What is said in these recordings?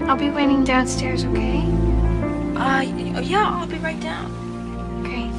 I'll be waiting downstairs, okay? Yeah, I'll be right down. Great.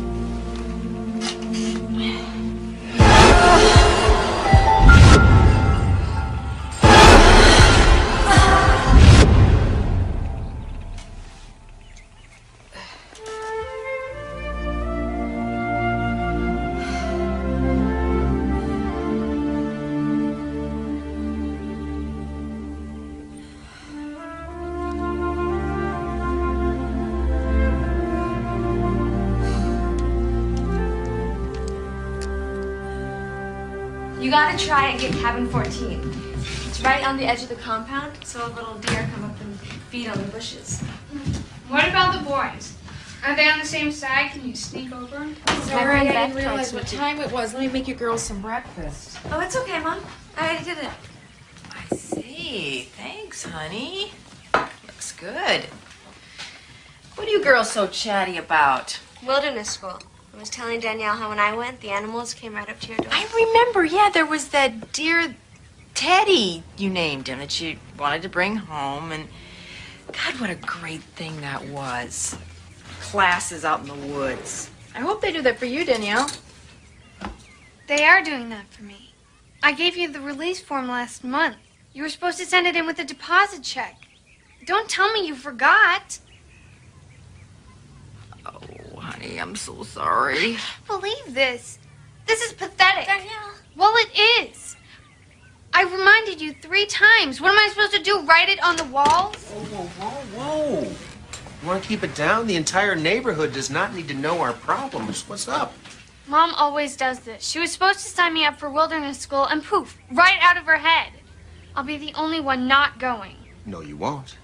You gotta try and get cabin 14. It's right on the edge of the compound, so a little deer come up and feed on the bushes. What about the boys? Are they on the same side? Can you sneak over? Sorry, I didn't realize what time it was. Let me make you girls some breakfast. Oh, it's okay, Mom. I already did it. I see. Thanks, honey. Looks good. What are you girls so chatty about? Wilderness school. I was telling Danielle how when I went, the animals came right up to your door. I remember, yeah, there was that dear Teddy you named him that you wanted to bring home, and God, what a great thing that was. Classes out in the woods. I hope they do that for you, Danielle. They are doing that for me. I gave you the release form last month. You were supposed to send it in with a deposit check. Don't tell me you forgot. Oh, honey, I'm so sorry. Believe this. This is pathetic. Danielle. Well, it is. I reminded you 3 times. What am I supposed to do? Write it on the walls? Whoa, whoa, whoa. You want to keep it down? The entire neighborhood does not need to know our problems. What's up? Mom always does this. She was supposed to sign me up for wilderness school, and poof, right out of her head. I'll be the only one not going. No, you won't.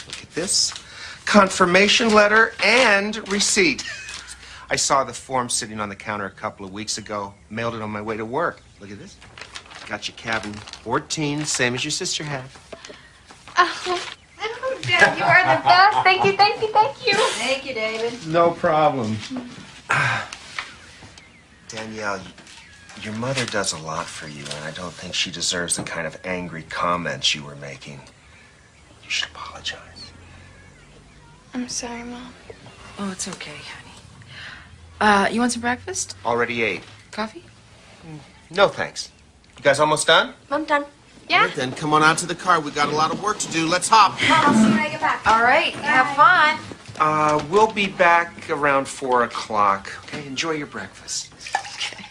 Look at this. Confirmation letter and receipt. I saw the form sitting on the counter a couple of weeks ago. Mailed it on my way to work. Look at this. Got your cabin 14, same as your sister had. Oh, Dad, you are the best. Thank you, thank you, thank you. Thank you, David. No problem. Danielle, your mother does a lot for you, and I don't think she deserves the kind of angry comments you were making. You should apologize. I'm sorry, Mom. Oh, it's okay, honey. You want some breakfast? Already ate. Coffee? No, thanks. You guys almost done? Mom, done. Yeah? All right, then come on out to the car. We got a lot of work to do. Let's hop. Mom, I'll see you when I get back. All right, have fun. We'll be back around 4 o'clock. Okay, enjoy your breakfast. Okay.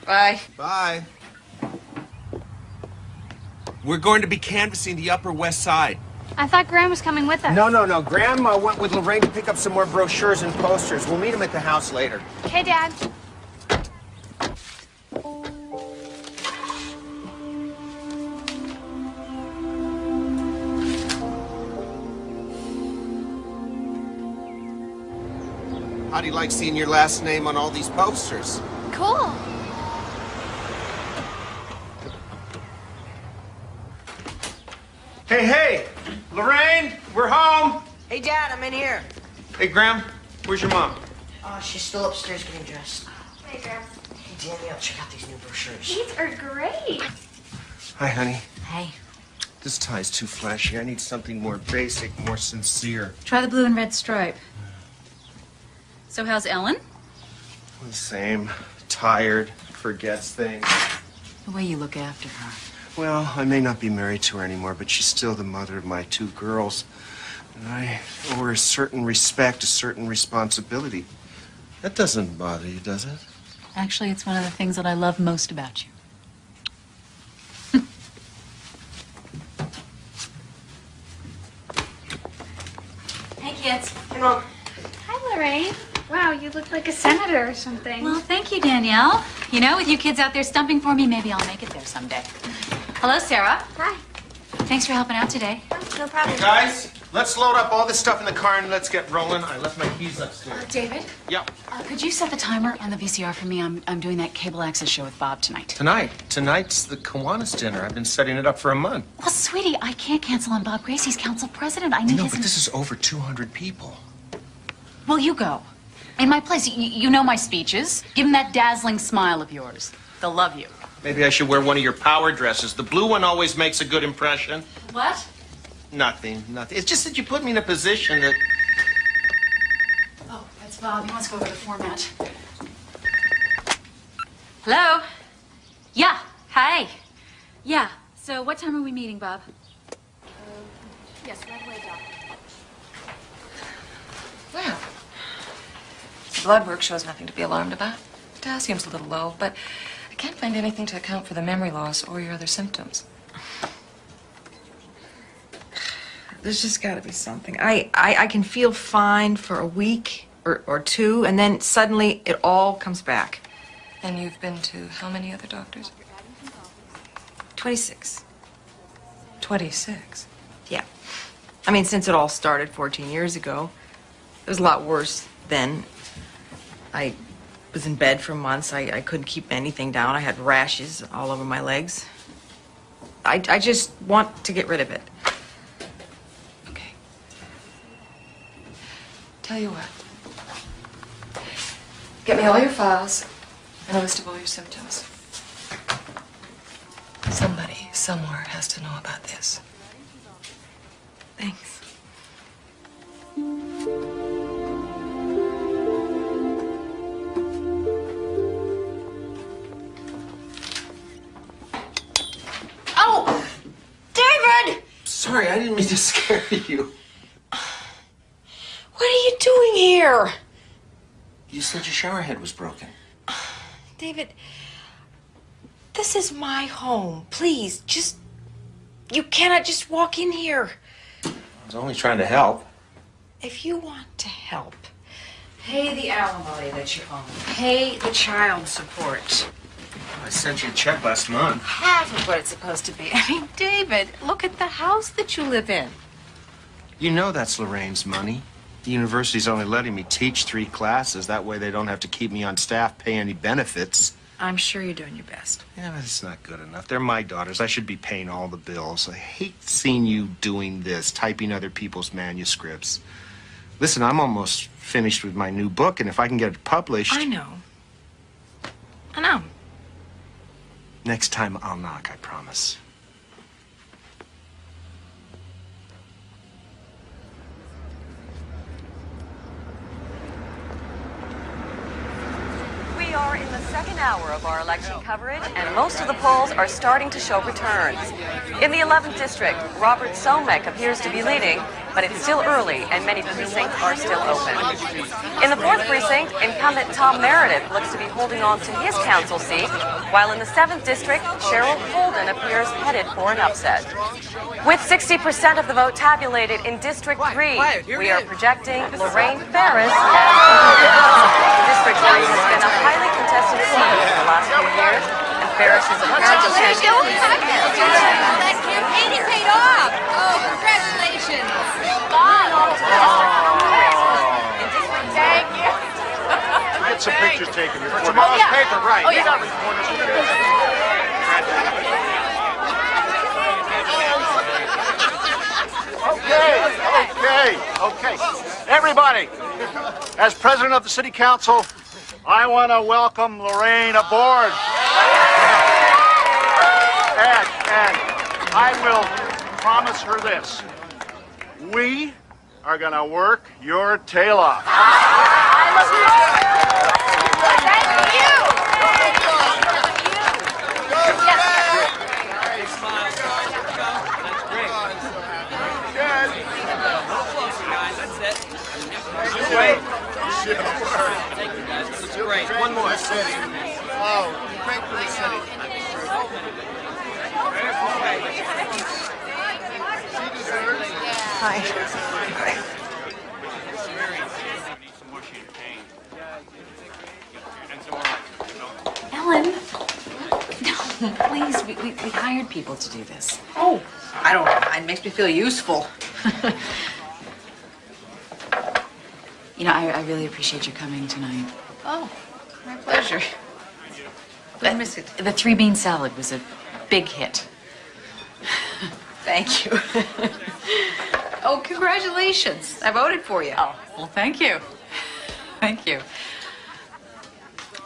Bye. Bye. We're going to be canvassing the Upper West Side. I thought Graham was coming with us. No. Graham went with Lorraine to pick up some more brochures and posters. We'll meet him at the house later. Okay, Dad. How do you like seeing your last name on all these posters? Cool. Hey! Lorraine, we're home! Hey, Dad, I'm in here. Hey, Graham, where's your mom? Oh, she's still upstairs getting dressed. Hey, Graham. Hey, Danielle, check out these new brochures. These are great. Hi, honey. Hey. This tie's too flashy. I need something more basic, more sincere. Try the blue and red stripe. So how's Ellen? The same. Tired, forgets things. The way you look after her. Well, I may not be married to her anymore, but she's still the mother of my 2 girls. And I owe her a certain respect, a certain responsibility. That doesn't bother you, does it? Actually, it's one of the things that I love most about you. Hey, kids. Hey, Mom. Hi, Lorraine. Wow, you look like a senator or something. Well, thank you, Danielle. You know, with you kids out there stumping for me, maybe I'll make it there someday. Hello, Sarah. Hi. Thanks for helping out today. No problem. Guys, let's load up all this stuff in the car and let's get rolling. I left my keys upstairs. David? Yep. Could you set the timer on the VCR for me? I'm doing that cable access show with Bob tonight. Tonight's the Kiwanis dinner. I've been setting it up for a month. Well, sweetie, I can't cancel on Bob Grace. He's council president. I need No, his... but this is over 200 people. Well, you go. In my place, you know my speeches. Give them that dazzling smile of yours. They'll love you. Maybe I should wear one of your power dresses. The blue one always makes a good impression. What? Nothing. It's just that you put me in a position that... Oh, that's Bob. He wants to go over the format. Hello? Yeah. Hi. Yeah. So what time are we meeting, Bob? Yes, right away, Doc. Well, the blood work shows nothing to be alarmed about. Potassium's a little low, but I can't find anything to account for the memory loss or your other symptoms. There's just got to be something. I can feel fine for a week or two, and then suddenly it all comes back. And you've been to how many other doctors? 26. 26? Yeah. I mean, since it all started 14 years ago, it was a lot worse then. I was in bed for months. I couldn't keep anything down. I had rashes all over my legs. I just want to get rid of it. Okay. Tell you what. Get me all your files and a list of all your symptoms. Somebody, somewhere, has to know about this. Thanks. Oh! David! Sorry, I didn't mean to scare you. What are you doing here? You said your shower head was broken. David, this is my home. Please, you cannot just walk in here. I was only trying to help. If you want to help, pay the alimony that you owe. Pay the child support. I sent you a check last month. Half of what it's supposed to be. I mean, David, look at the house that you live in. You know that's Lorraine's money. The university's only letting me teach 3 classes. That way they don't have to keep me on staff, pay any benefits. I'm sure you're doing your best. Yeah, but it's not good enough. They're my daughters. I should be paying all the bills. I hate seeing you doing this, typing other people's manuscripts. Listen, I'm almost finished with my new book, and if I can get it published... I know. I know. Next time I'll knock, I promise. We are in the second hour of our election coverage, and most of the polls are starting to show returns. In the 11th district, Robert Somek appears to be leading, but it's still early, and many precincts are still open. In the 4th precinct, incumbent Tom Meredith looks to be holding on to his council seat, while in the 7th district, Cheryl Holden appears headed for an upset. With 60% of the vote tabulated in District 3, we are projecting Lorraine Ferris as District 3 has been a highly contested seat for the last few years, and Ferris is a That campaign paid off. Oh, congratulations. Thank you. Get some pictures taken for tomorrow's paper, right? Oh, yeah. Okay. Everybody, as president of the city council, I want to welcome Lorraine aboard. And I will promise her this. We are going to work your tail off. Great. One more. Oh, great for the city. She deserves it. Hi. Ellen. No, please. We hired people to do this. Oh, I don't know. It makes me feel useful. You know, I really appreciate you coming tonight. Oh, my pleasure. Couldn't miss it. The 3-bean salad was a big hit. Thank you. Oh, congratulations. I voted for you. Oh, well, thank you. Thank you.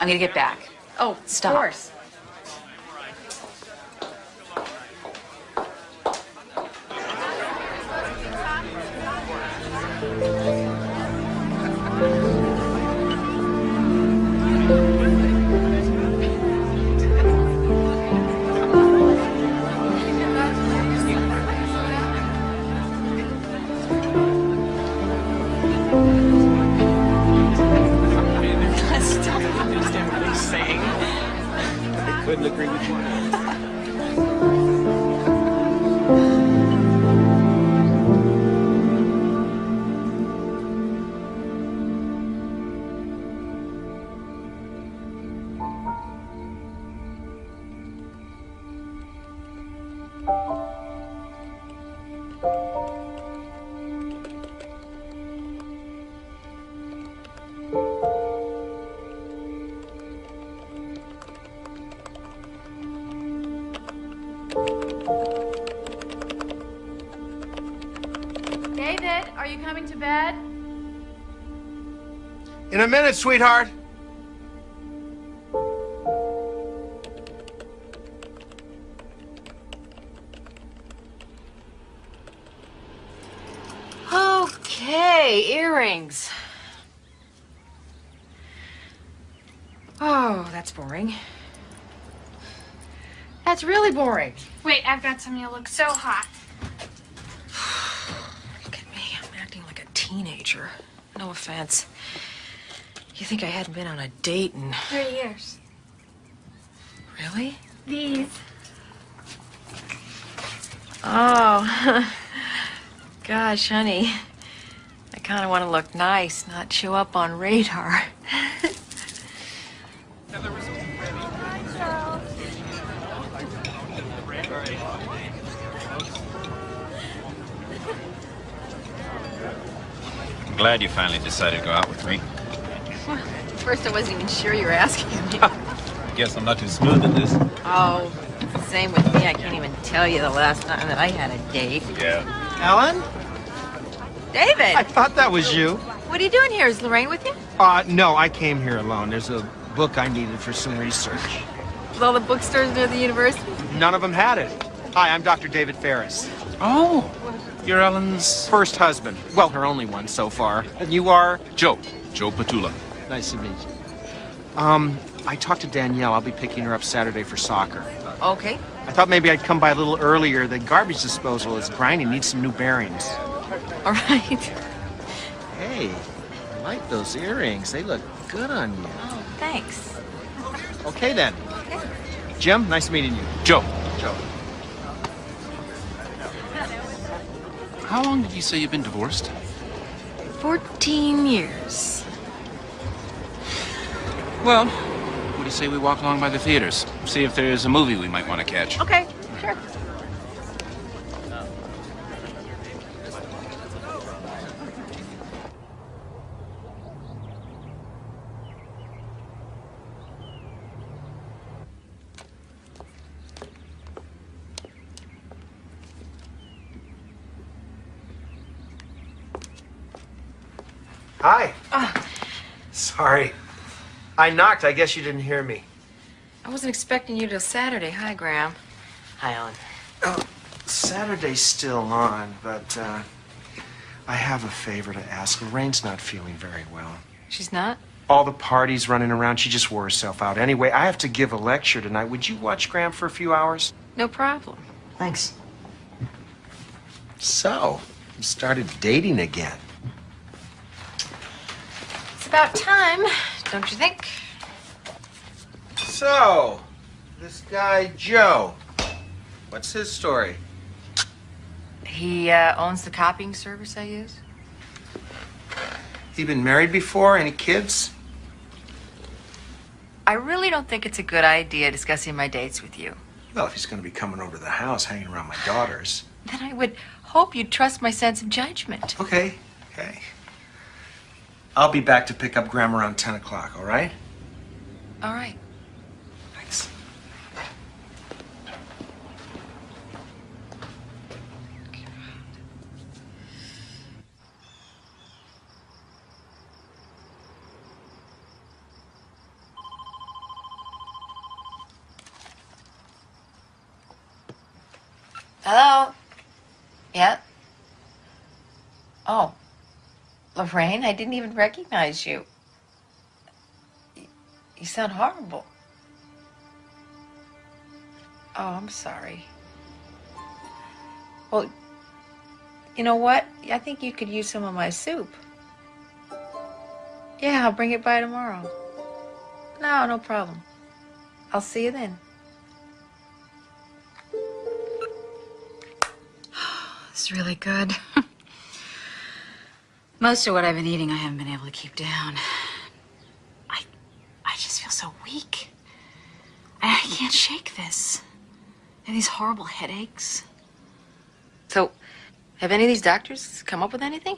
I'm gonna get back. Oh, Stop. Of course. couldn't agree with you more. David, are you coming to bed? In a minute, sweetheart. Okay, earrings. Oh, that's boring. That's really boring. Wait, I've got some. You look so hot. Look at me. I'm acting like a teenager. No offense. You think I hadn't been on a date in... 3 years. Really? These. Oh. Gosh, honey. I kind of want to look nice, not show up on radar. I'm glad you finally decided to go out with me. First, I wasn't even sure you were asking me. Guess I'm not too smooth at this. Oh, same with me. I can't even tell you the last time that I had a date. Yeah. Ellen? David! I thought that was you. What are you doing here? Is Lorraine with you? No, I came here alone. There's a book I needed for some research. With all the bookstores near the university? None of them had it. Hi, I'm Dr. David Ferris. Oh, you're Ellen's... First husband. Well, her only one so far. And you are? Joe Patula. Nice to meet you. I talked to Danielle. I'll be picking her up Saturday for soccer. Okay. I thought maybe I'd come by a little earlier. The garbage disposal is grinding. Needs some new bearings. All right. Hey, I like those earrings. They look good on you. Oh, thanks. Okay, then. Okay. Jim, nice meeting you. Joe. Joe. How long did you say you've been divorced? 14 years. Well, what do you say we walk along by the theaters? See if there's a movie we might want to catch. Okay, sure. Hi. Sorry. I knocked. I guess you didn't hear me. I wasn't expecting you till Saturday. Hi, Graham. Hi, Ellen. Oh, Saturday's still on, but I have a favor to ask. Lorraine's not feeling very well. She's not? All the parties running around, she just wore herself out. Anyway, I have to give a lecture tonight. Would you watch Graham for a few hours? No problem. Thanks. So, you started dating again. It's about time, don't you think? So, this guy, Joe, what's his story? He owns the copying service I use. He been married before? Any kids? I really don't think it's a good idea discussing my dates with you. Well, if he's going to be coming over to the house, hanging around my daughters. Then I would hope you'd trust my sense of judgment. Okay. I'll be back to pick up Graham around 10 o'clock, all right? All right. Thanks. Hello? Yeah? Oh. Lorraine, I didn't even recognize you. You sound horrible. Oh, I'm sorry. Well, you know what? I think you could use some of my soup. Yeah, I'll bring it by tomorrow. No problem. I'll see you then. It's really good. Most of what I've been eating I haven't been able to keep down. I just feel so weak. I can't shake this. I have these horrible headaches. So, have any of these doctors come up with anything?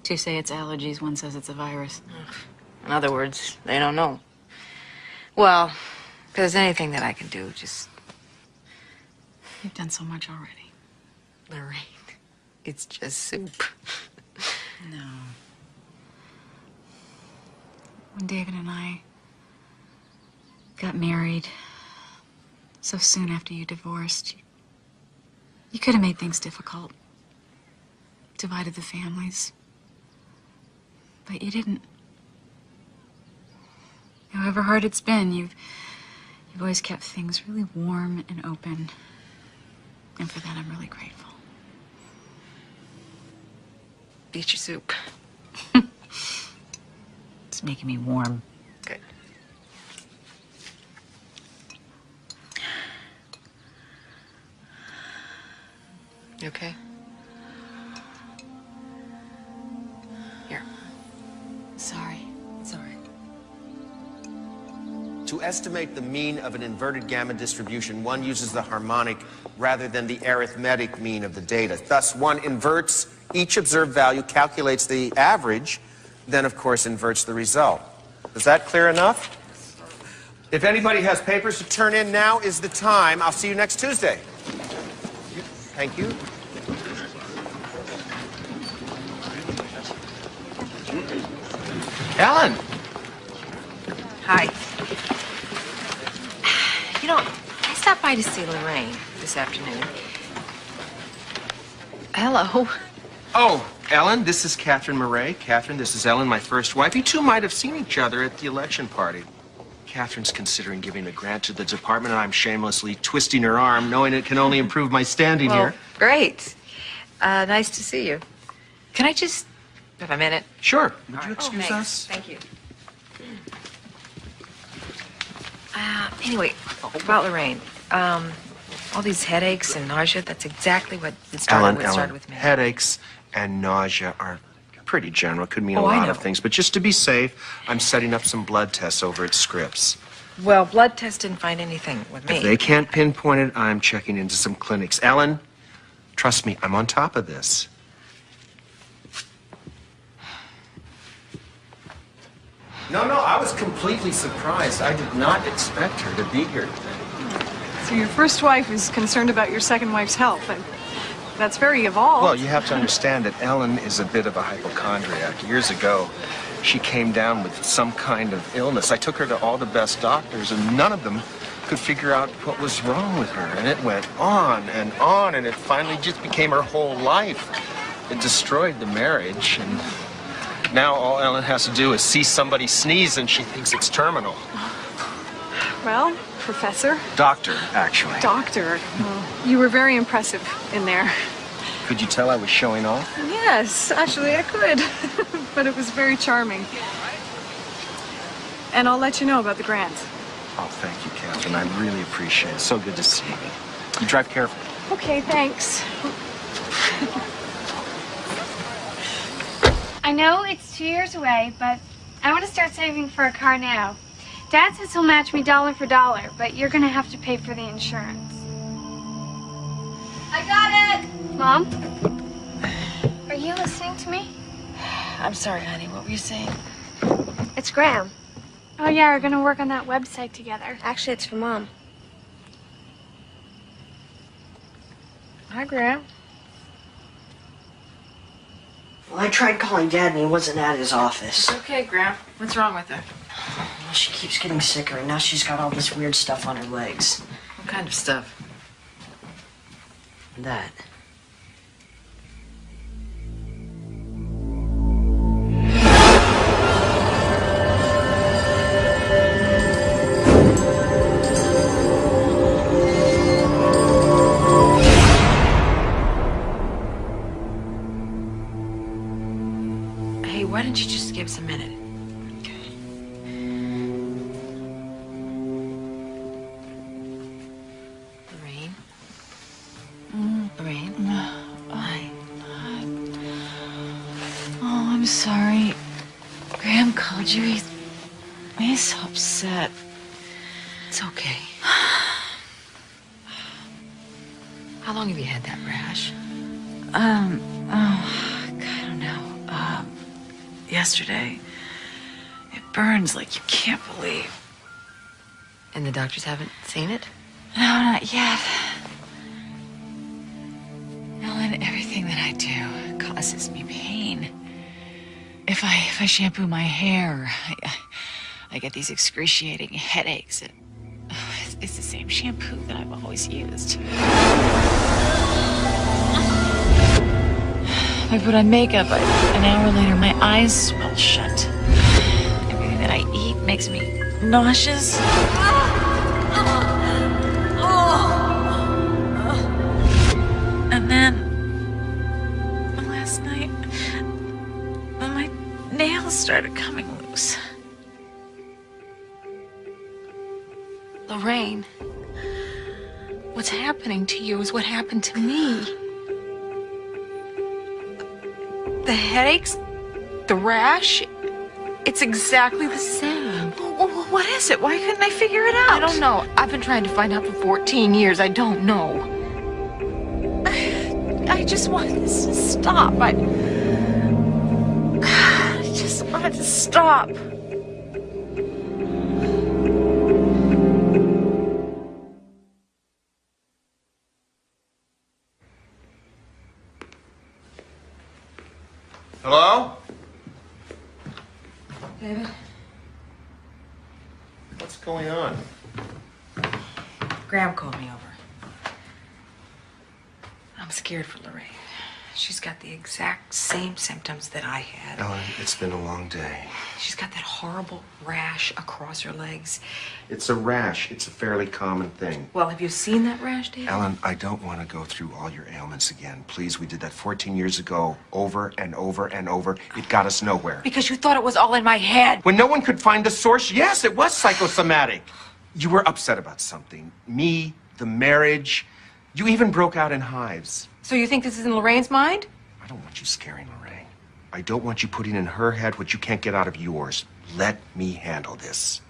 Two say it's allergies, one says it's a virus. In other words, they don't know. Well, if there's anything that I can do, just... You've done so much already. Lorraine, it's just soup. No. When David and I got married, so soon after you divorced, you could have made things difficult. Divided the families. But you didn't. However hard it's been, you've always kept things really warm and open. And for that, I'm really grateful. Eat your soup. It's making me warm. Good. You okay? Here. Sorry. It's all right. To estimate the mean of an inverted gamma distribution, one uses the harmonic rather than the arithmetic mean of the data. Thus, one inverts each observed value, calculates the average, then, of course, inverts the result. Is that clear enough? If anybody has papers to turn in, now is the time. I'll see you next Tuesday. Thank you. Ellen! Hi. You know, I stopped by to see Lorraine this afternoon. Hello. Oh, Ellen, this is Catherine Murray. Catherine, this is Ellen, my first wife. You two might have seen each other at the election party. Catherine's considering giving a grant to the department, and I'm shamelessly twisting her arm, knowing it can only improve my standing here. Great. Nice to see you. Can I just have a minute? Sure. Would you excuse thanks. us? Thank you. Anyway, about Lorraine. All these headaches and nausea, that's exactly what it started with me. Headaches and nausea are pretty general. Could mean a I lot know. of things. But just to be safe, I'm setting up some blood tests over at Scripps. Well, blood tests didn't find anything with me. If they can't pinpoint it, I'm checking into some clinics. Ellen, trust me, I'm on top of this. No, I was completely surprised. I did not expect her to be here today. So your first wife is concerned about your second wife's health, and that's very evolved. Well, you have to understand that Ellen is a bit of a hypochondriac. Years ago, she came down with some kind of illness. I took her to all the best doctors, and none of them could figure out what was wrong with her. And it went on, and it finally just became her whole life. It destroyed the marriage, and now all Ellen has to do is see somebody sneeze, and she thinks it's terminal. Well, Professor. Doctor, actually. Doctor. Well, you were very impressive in there. Could you tell I was showing off? Yes, actually I could. But it was very charming. And I'll let you know about the grant. Oh, thank you, Catherine. I really appreciate it. So good to see you. You drive carefully. Okay, thanks. I know it's 2 years away, but I want to start saving for a car now. Dad says he'll match me dollar for dollar, but you're going to have to pay for the insurance. I got it! Mom? Are you listening to me? I'm sorry, honey. What were you saying? It's Graham. Oh, yeah, we're going to work on that website together. Actually, it's for Mom. Hi, Graham. Well, I tried calling Dad and he wasn't at his office. It's okay, Graham. What's wrong with her? Well, she keeps getting sicker and now she's got all this weird stuff on her legs. What kind of stuff? That. Hey, why don't you just give us a minute? Lorraine? Lorraine? Jimmy, he's so upset. It's okay. How long have you had that rash? I don't know. Yesterday. It burns like you can't believe. And the doctors haven't seen it? No, not yet. Ellen, everything that I do causes me pain. If I shampoo my hair, I get these excruciating headaches. And, it's the same shampoo that I've always used. If I put on makeup, an hour later, my eyes swell shut. Everything that I eat makes me nauseous. And then, last night, my nails started coming loose. Lorraine, what's happening to you is what happened to me. The headaches, the rash, it's exactly the same. What is it? Why couldn't I figure it out? I don't know. I've been trying to find out for 14 years. I don't know. I just wanted this to stop. I just wanted to stop. Hello? David? What's going on? Graham called me over. I'm scared for Lorraine. She's got the exact same symptoms that I had. Ellen, it's been a long day. She's got that horrible rash across her legs. It's a rash. It's a fairly common thing. Well, have you seen that rash, David? Ellen, I don't want to go through all your ailments again. Please, we did that 14 years ago, over and over and over. It got us nowhere. Because you thought it was all in my head. When no one could find the source, yes, it was psychosomatic. You were upset about something. Me, the marriage. You even broke out in hives. So you think this is in Lorraine's mind? I don't want you scaring Lorraine. I don't want you putting in her head what you can't get out of yours. Let me handle this.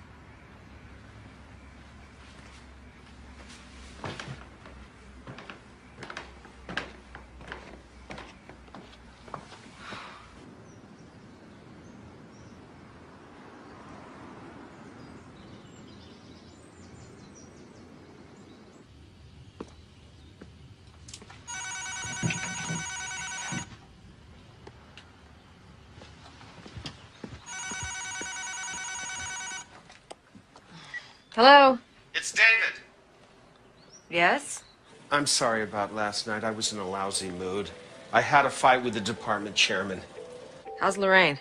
Hello? It's David. Yes? I'm sorry about last night. I was in a lousy mood. I had a fight with the department chairman. How's Lorraine?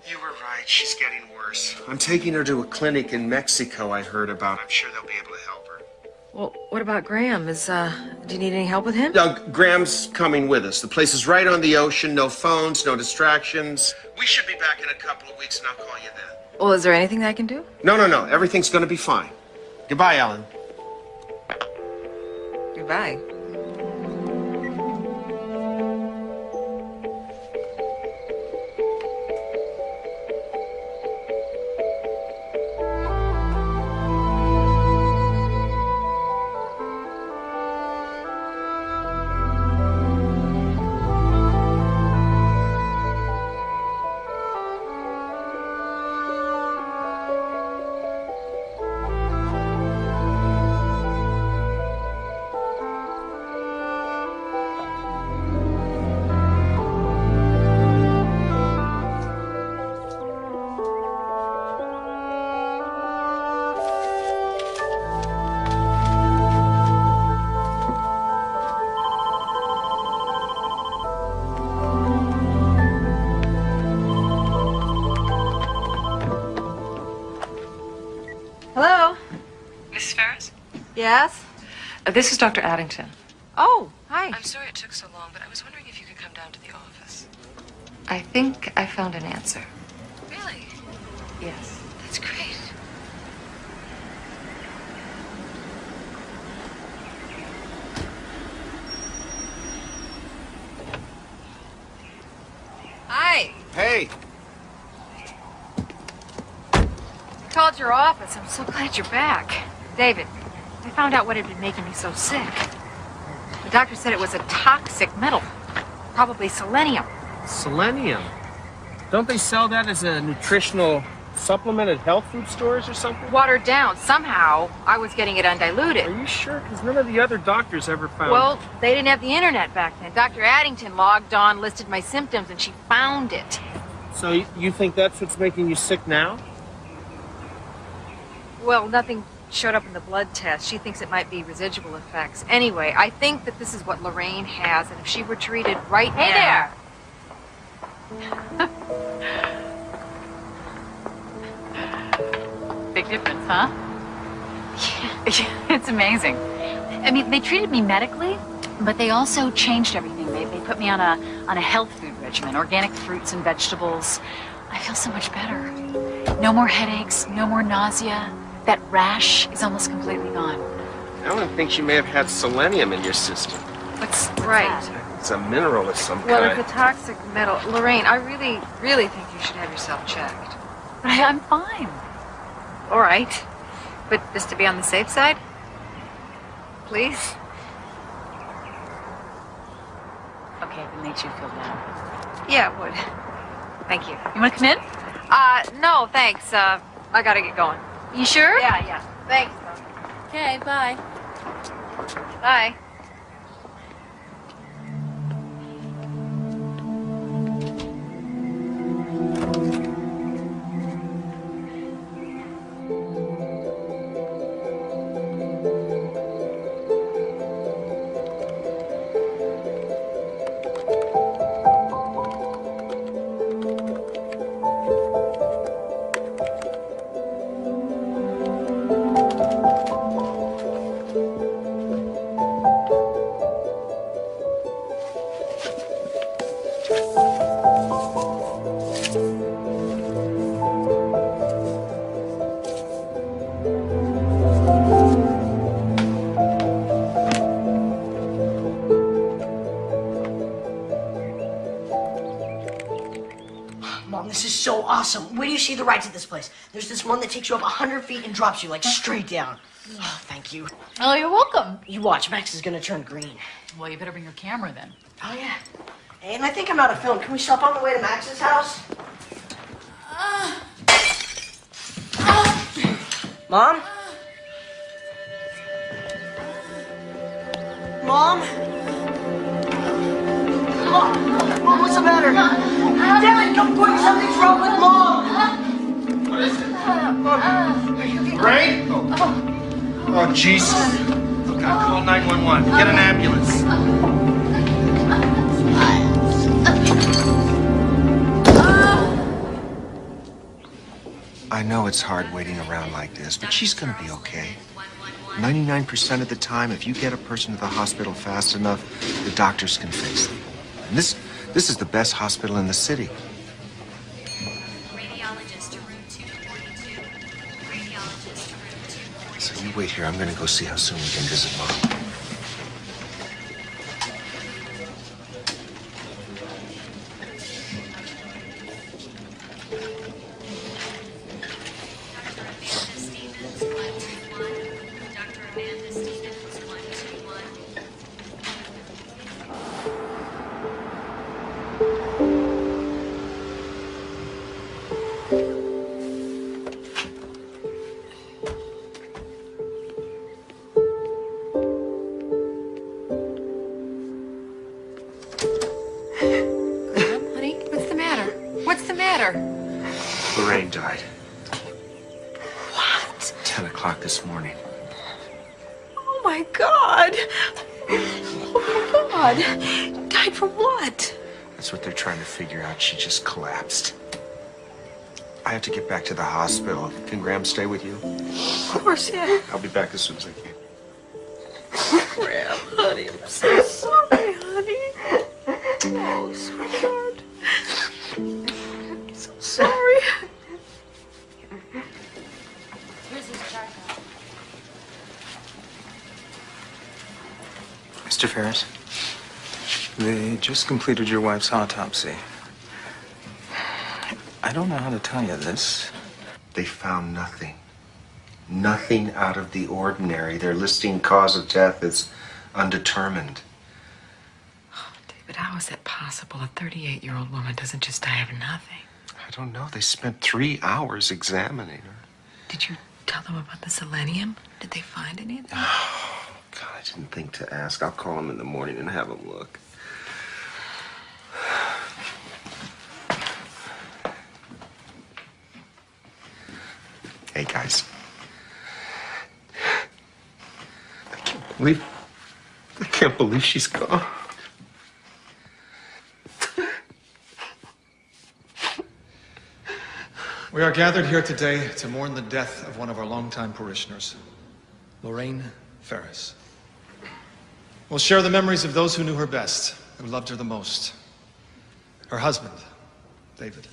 You were right. She's getting worse. I'm taking her to a clinic in Mexico I heard about. I'm sure they'll be able to help her. Well, what about Graham? Do you need any help with him? Graham's coming with us. The place is right on the ocean. No phones, no distractions. We should be back in a couple of weeks, and I'll call you then. Well, is there anything that I can do? No. Everything's going to be fine. Goodbye, Ellen. Goodbye. Hello? Mrs. Ferris? Yes? This is Dr. Addington. Oh, hi. I'm sorry it took so long, but I was wondering if you could come down to the office. I think I found an answer. Really? Yes. That's great. Hi. Hey. How's your office? I'm so glad you're back. David, I found out what had been making me so sick. The doctor said it was a toxic metal. Probably selenium. Selenium? Don't they sell that as a nutritional supplement at health food stores or something? Watered down. Somehow, I was getting it undiluted. Are you sure? Because none of the other doctors ever found... Well, they didn't have the internet back then. Dr. Addington logged on, listed my symptoms, and she found it. So you think that's what's making you sick now? Well, nothing showed up in the blood test. She thinks it might be residual effects. Anyway, I think that this is what Lorraine has, and if she were treated right now... Hey there! Big difference, huh? Yeah, it's amazing. I mean, they treated me medically, but they also changed everything. They put me on a health food regimen, organic fruits and vegetables. I feel so much better. No more headaches, no more nausea. That rash is almost completely gone. Ellen thinks you may have had selenium in your system. What's right? It's a mineral of some Well, kind. it's a toxic metal. Lorraine, I really, really think you should have yourself checked. But I'm fine. All right. But just to be on the safe side? Please? Okay, if it makes you feel better. Yeah, it would. Thank you. You want to come in? No, thanks. I gotta get going. You sure? Yeah. Thanks. Okay, bye. Bye. Mom, this is so awesome. Where do you see the ride to this place? There's this one that takes you up 100 feet and drops you, like, straight down. Oh, thank you. Oh, you're welcome. You watch, Max is gonna turn green. Well, you better bring your camera then. Oh, yeah. And I think I'm out of film. Can we stop on the way to Max's house? Mom? Mom? Mom, what's the matter? Damn it, come quick, something's wrong with Mom! What is it? Mom, Ray? Oh, Jesus. Oh, God, call 911. Get an ambulance. I know it's hard waiting around like this, but she's gonna be okay. 99% of the time, if you get a person to the hospital fast enough, the doctors can fix them. And this is the best hospital in the city. Radiologist to room 242. Radiologist to room 242. So you wait here. I'm gonna go see how soon we can visit Mom. Honey, what's the matter? What's the matter? Lorraine died. What? 10 o'clock this morning. Oh, my God. Oh, my God. Died from what? That's what they're trying to figure out. She just collapsed. I have to get back to the hospital. Can Graham stay with you? Of course, yeah. I'll be back as soon as I can. Graham, honey, I'm so sorry, honey. Oh, sweetheart. I'm so sorry. Here's his chart. Mr. Ferris, they just completed your wife's autopsy. I don't know how to tell you this. They found nothing. Nothing out of the ordinary. They're listing cause of death as undetermined. But how is that possible? A 38-year-old woman doesn't just die of nothing. I don't know. They spent 3 hours examining her. Did you tell them about the selenium? Did they find anything? Oh, God, I didn't think to ask. I'll call them in the morning and have them look. Hey, guys. I can't believe she's gone. We are gathered here today to mourn the death of one of our longtime parishioners, Lorraine Ferris. We'll share the memories of those who knew her best, who loved her the most. Her husband, David.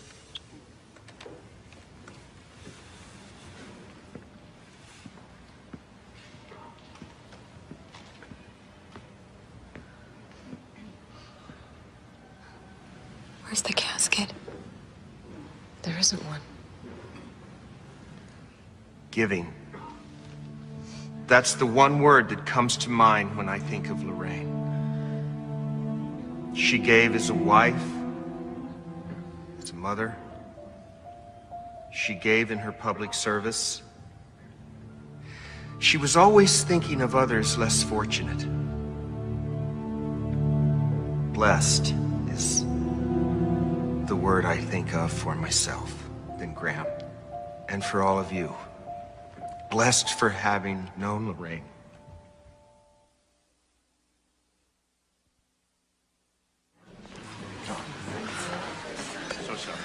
Where's the casket? There isn't one. Giving. That's the one word that comes to mind when I think of Lorraine. She gave as a wife, as a mother. She gave in her public service. She was always thinking of others less fortunate. Blessed is the word I think of for myself, then Graham, and for all of you. Blessed for having known Lorraine. So sorry.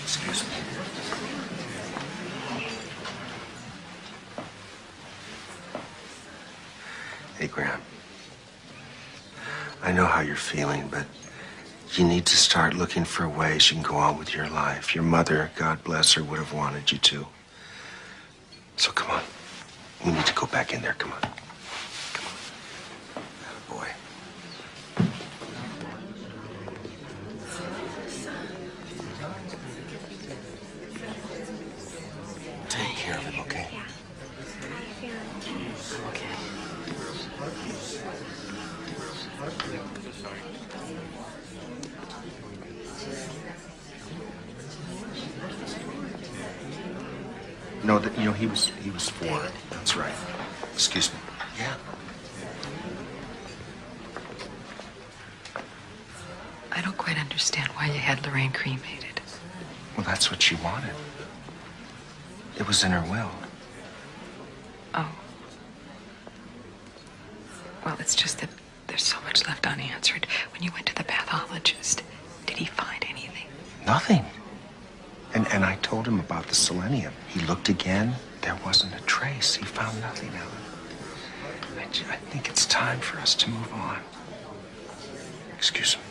Excuse me. Hey, Graham. I know how you're feeling, but you need to start looking for ways you can go on with your life. Your mother, God bless her, would have wanted you to. So come on. We need to go back in there. Come on. Come on. Attaboy. Take care of him, okay? No, he was 4. That's right. Excuse me. Yeah. I don't quite understand why you had Lorraine cremated. Well, that's what she wanted. It was in her will. Oh. Well, it's just that there's so much left unanswered. When you went to the pathologist, did he find anything? Nothing. And I told him about the selenium. He looked again. There wasn't a trace. He found nothing of it. I think it's time for us to move on. Excuse me.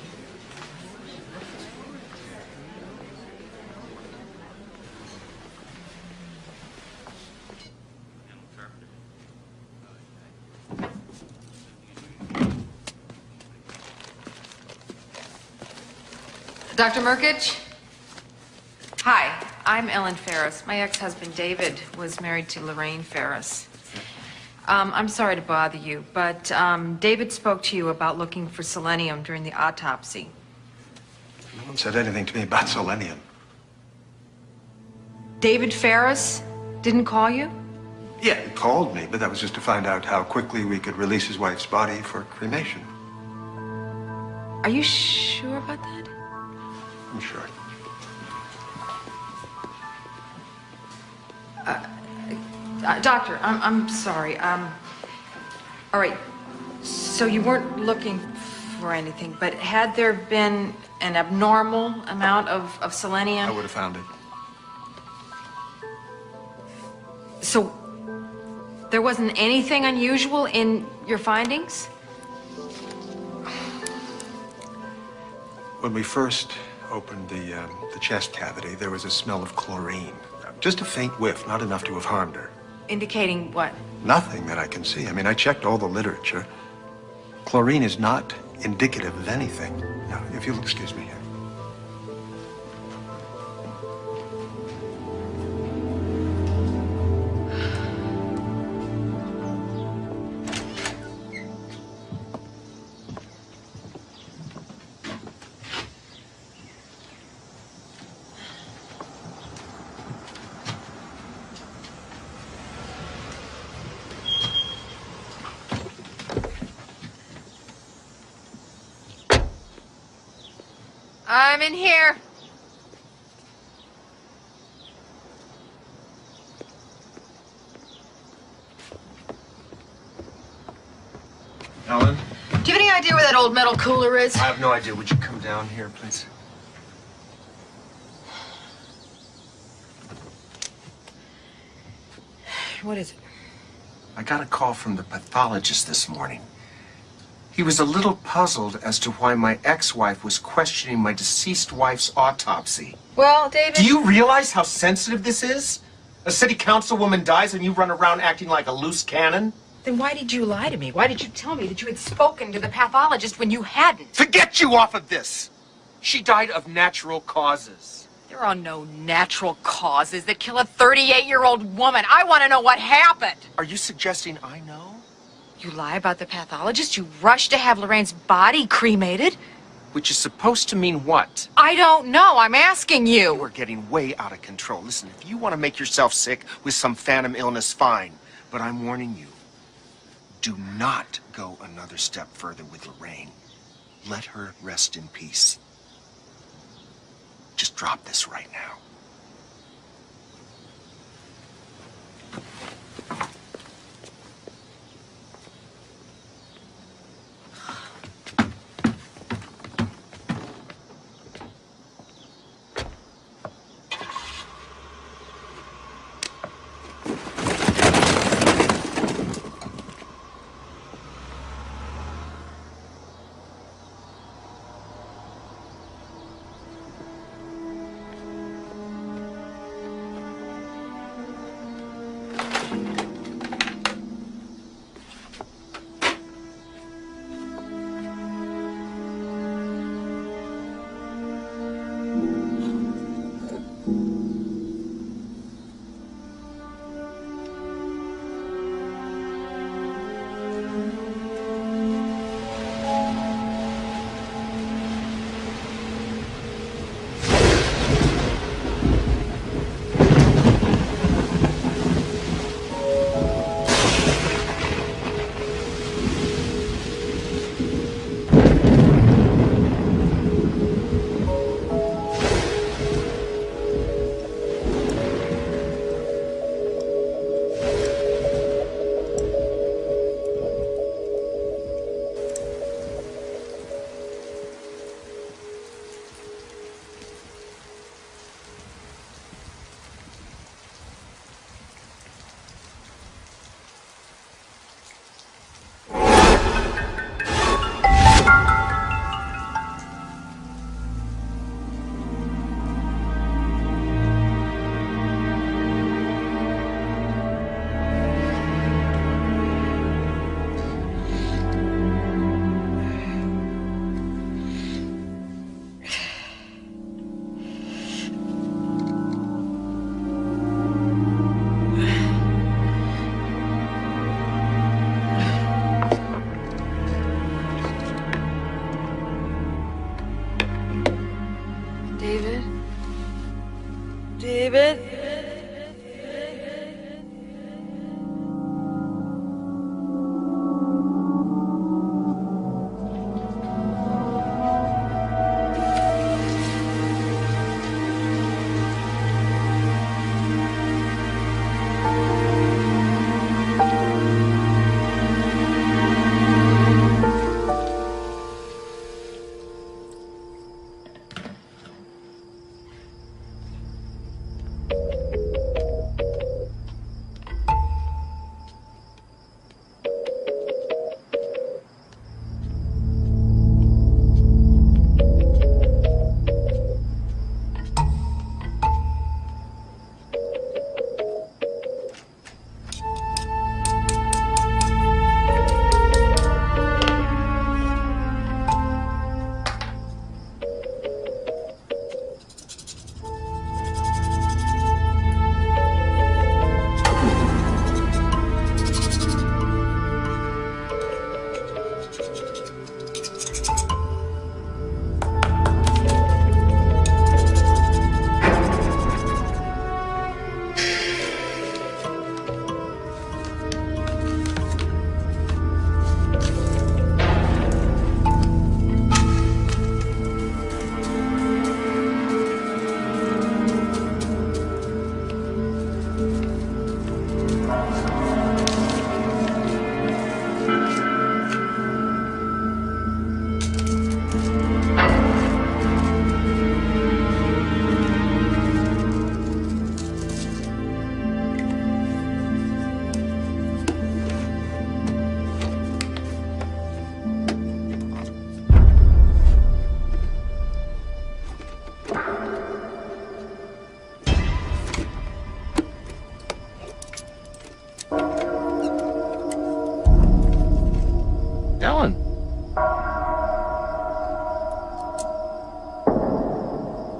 Dr. Merkich? Hi, I'm Ellen Ferris. My ex-husband, David, was married to Lorraine Ferris. I'm sorry to bother you, but David spoke to you about looking for selenium during the autopsy. No one said anything to me about selenium. David Ferris didn't call you? Yeah, he called me, but that was just to find out how quickly we could release his wife's body for cremation. Are you sure about that? I'm sure. Doctor, I'm sorry. All right, so you weren't looking for anything, but had there been an abnormal amount of selenium? I would have found it. So there wasn't anything unusual in your findings? When we first opened the chest cavity, there was a smell of chlorine. Just a faint whiff, not enough to have harmed her. Indicating what? Nothing that I can see. I mean, I checked all the literature. Chlorine is not indicative of anything. Now, if you'll excuse me here. I'm in here. Ellen? Do you have any idea where that old metal cooler is? I have no idea. Would you come down here, please? What is it? I got a call from the pathologist this morning. He was a little puzzled as to why my ex-wife was questioning my deceased wife's autopsy. Well, David... Do you realize how sensitive this is? A city councilwoman dies and you run around acting like a loose cannon? Then why did you lie to me? Why did you tell me that you had spoken to the pathologist when you hadn't? To get you off of this! She died of natural causes. There are no natural causes that kill a 38-year-old woman. I want to know what happened. Are you suggesting I know? You lie about the pathologist? You rushed to have Lorraine's body cremated? Which is supposed to mean what? I don't know. I'm asking you. You are getting way out of control. Listen, if you want to make yourself sick with some phantom illness, fine. But I'm warning you. Do not go another step further with Lorraine. Let her rest in peace. Just drop this right now.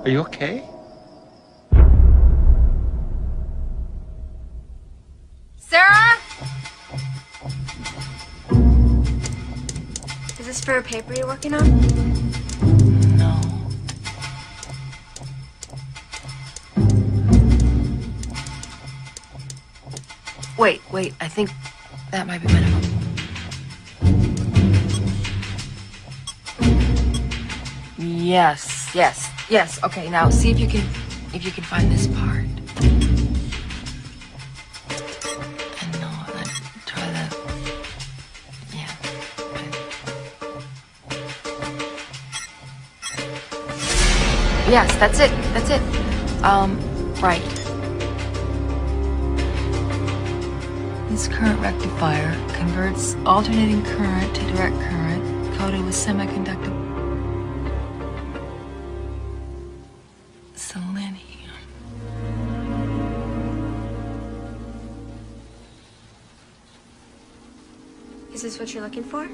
Are you okay? Sarah? Is this for a paper you're working on? No. Wait, I think that might be my number. Yes. Okay, now see if you can find this part. And no, then try the yeah. Yes, that's it. Right. This current rectifier converts alternating current to direct current coated with semiconductor selenium. Is this what you're looking for?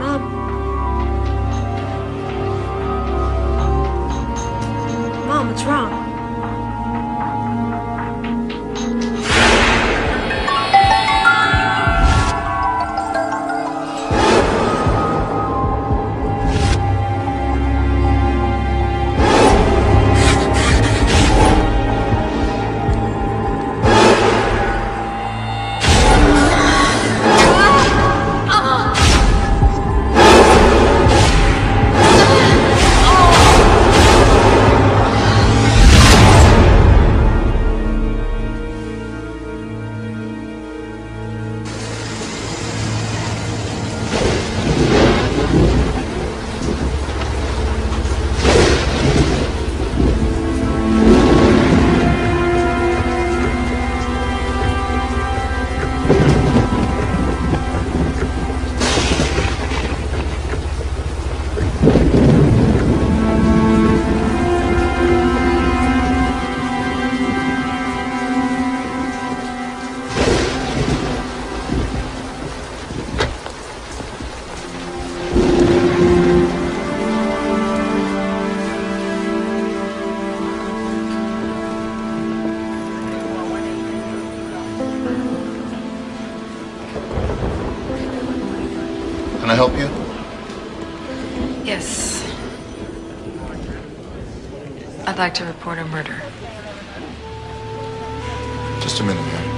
Mom. Mom, what's wrong? Can I help you? Yes. I'd like to report a murder. Just a minute, ma'am.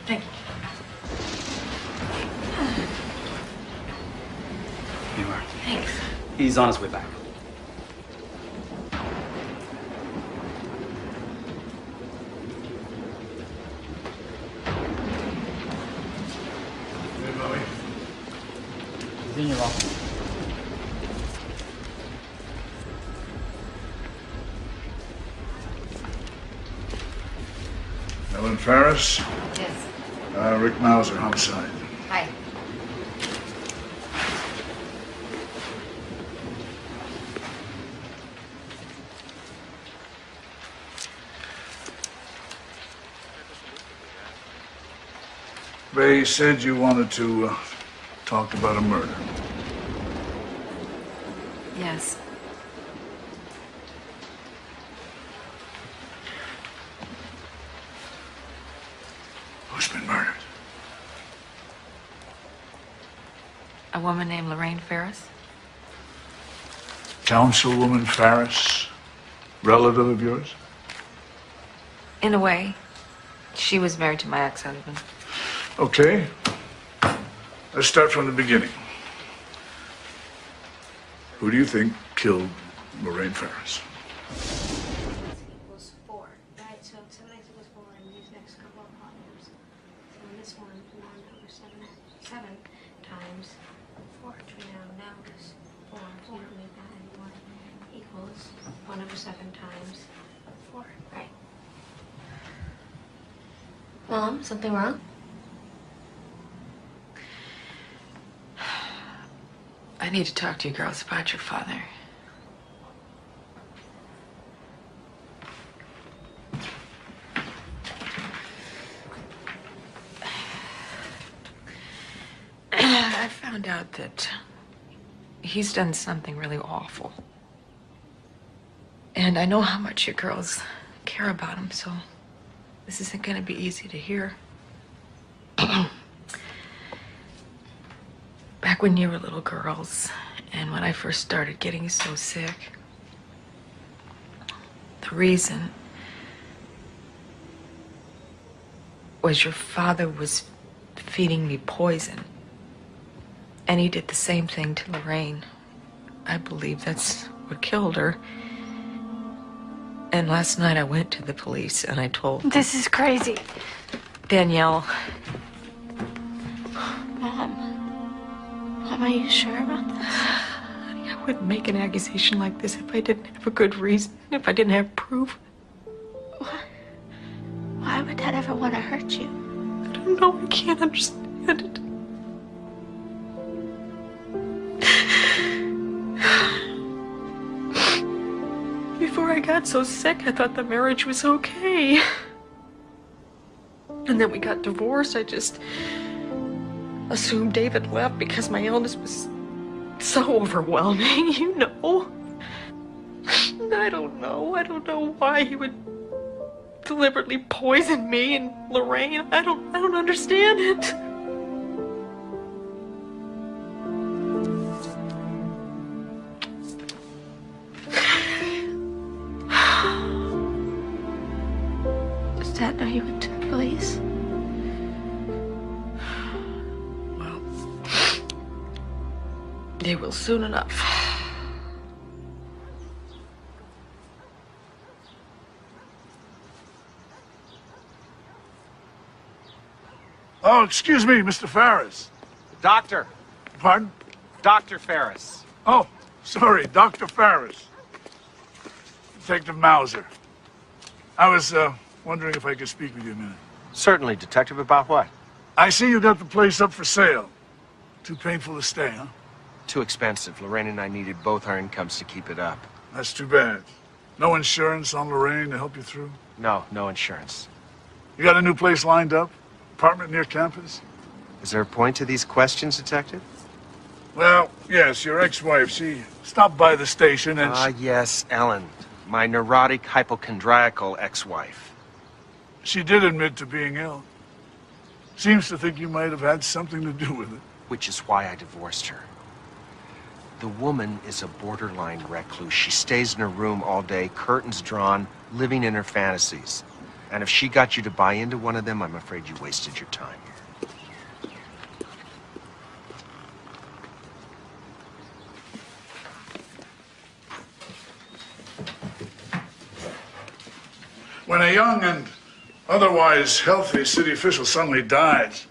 Thank you. Here you are. Thanks. He's on his way back. He's in your office. Ellen Ferris? Yes. Rick Mauser, homicide. Hi. They said you wanted to talk about a murder. Yes. Who's been murdered? A woman named Lorraine Ferris? Councilwoman Ferris? Relative of yours? In a way. She was married to my ex-husband. Okay. Let's start from the beginning. Who do you think killed Lorraine Ferris? Equals 4, right? So 7x equals 4 in these next couple of problems. So in this one, 1 over 7 times 4, which we now is 4, so you don't need that anymore, equals 1 over 7 times 4, right? Mom, something wrong? I need to talk to you girls about your father. found out that he's done something really awful. And I know how much you girls care about him, so this isn't going to be easy to hear. Back when you were little girls, and when I first started getting so sick, the reason was your father was feeding me poison. And he did the same thing to Lorraine. I believe that's what killed her. And last night I went to the police and I told them. This is crazy. Danielle. Mom, are you sure about this? Honey, I wouldn't make an accusation like this if I didn't have a good reason, if I didn't have proof. Why would Dad ever want to hurt you? I don't know. I can't understand it. Before I got so sick, I thought the marriage was okay. And then we got divorced. I just assumed David left because my illness was so overwhelming, you know. I don't know. I don't know why he would deliberately poison me and Lorraine. I don't understand it. Does Dad know you went to the police? Well, they will soon enough. Oh, excuse me, Mr. Ferris. Doctor. Pardon? Dr. Ferris. Oh, sorry, Dr. Ferris. Detective Mauser. I was wondering if I could speak with you a minute. Certainly, Detective. About what? I see you got the place up for sale. Too painful to stay, huh? Too expensive. Lorraine and I needed both our incomes to keep it up. That's too bad. No insurance on Lorraine to help you through? No insurance. You got a new place lined up? Apartment near campus? Is there a point to these questions, Detective? Well, yes, your ex-wife, she stopped by the station and... yes, Ellen. My neurotic, hypochondriacal ex-wife. She did admit to being ill. Seems to think you might have had something to do with it. Which is why I divorced her. The woman is a borderline recluse. She stays in her room all day, curtains drawn, living in her fantasies. And if she got you to buy into one of them, I'm afraid you wasted your time. When a young and otherwise healthy city official suddenly dies,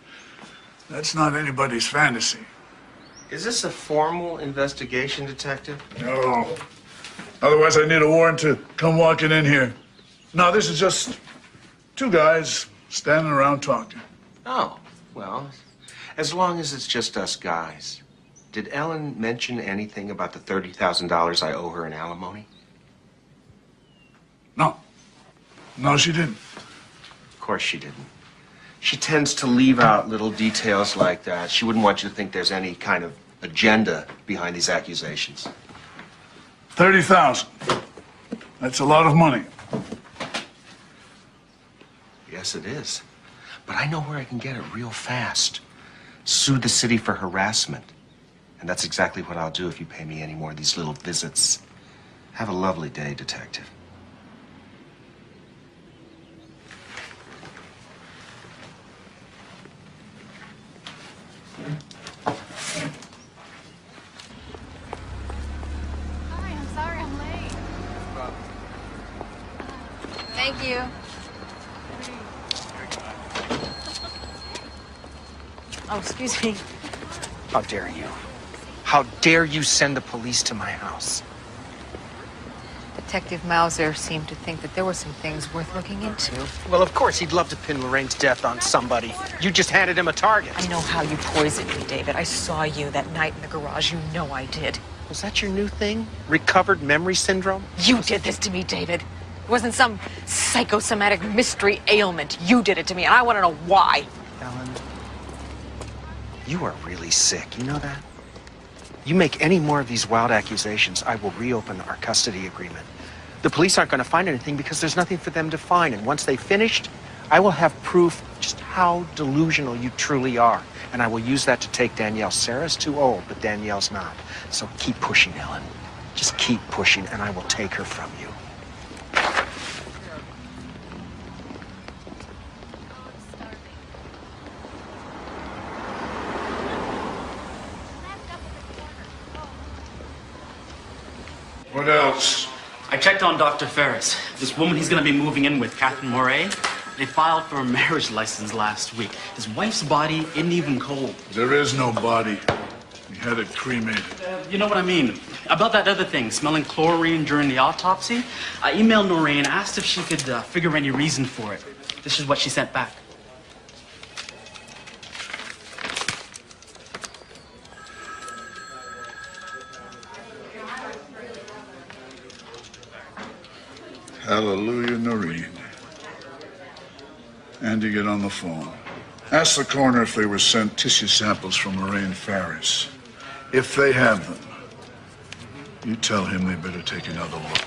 that's not anybody's fantasy. Is this a formal investigation, Detective? No. Otherwise, I need a warrant to come walking in here. No, this is just two guys standing around talking. Oh, well, as long as it's just us guys. Did Ellen mention anything about the $30,000 I owe her in alimony? No, she didn't. Of course she didn't. She tends to leave out little details like that. She wouldn't want you to think there's any kind of agenda behind these accusations. 30,000. That's a lot of money. Yes, it is. But I know where I can get it real fast. Sue the city for harassment. And that's exactly what I'll do if you pay me any more of these little visits. Have a lovely day, Detective. Hi, I'm sorry I'm late. Thank you. Oh, excuse me. How dare you? How dare you send the police to my house? Detective Mauser seemed to think that there were some things worth looking into. Well, of course, he'd love to pin Lorraine's death on somebody. You just handed him a target. I know how you poisoned me, David. I saw you that night in the garage. You know I did. Was that your new thing? Recovered memory syndrome? You did this to me, David. It wasn't some psychosomatic mystery ailment. You did it to me, and I want to know why. Ellen, You are really sick, you know that? You make any more of these wild accusations, I will reopen our custody agreement. The police aren't going to find anything because there's nothing for them to find. And once they've finished, I will have proof just how delusional you truly are. And I will use that to take Danielle. Sarah's too old, but Danielle's not. So keep pushing, Ellen. Just keep pushing, and I will take her from you. What else? I checked on Dr. Ferris. This woman he's going to be moving in with, Catherine Moray, they filed for a marriage license last week. His wife's body isn't even cold. There is no body. He had it cremated. You know what I mean. About that other thing, smelling chlorine during the autopsy, I emailed Noreen, asked if she could figure any reason for it. This is what she sent back. Hallelujah, Noreen. Andy, get on the phone. Ask the coroner if they were sent tissue samples from Lorraine Ferris. If they have them, you tell him they better take another look.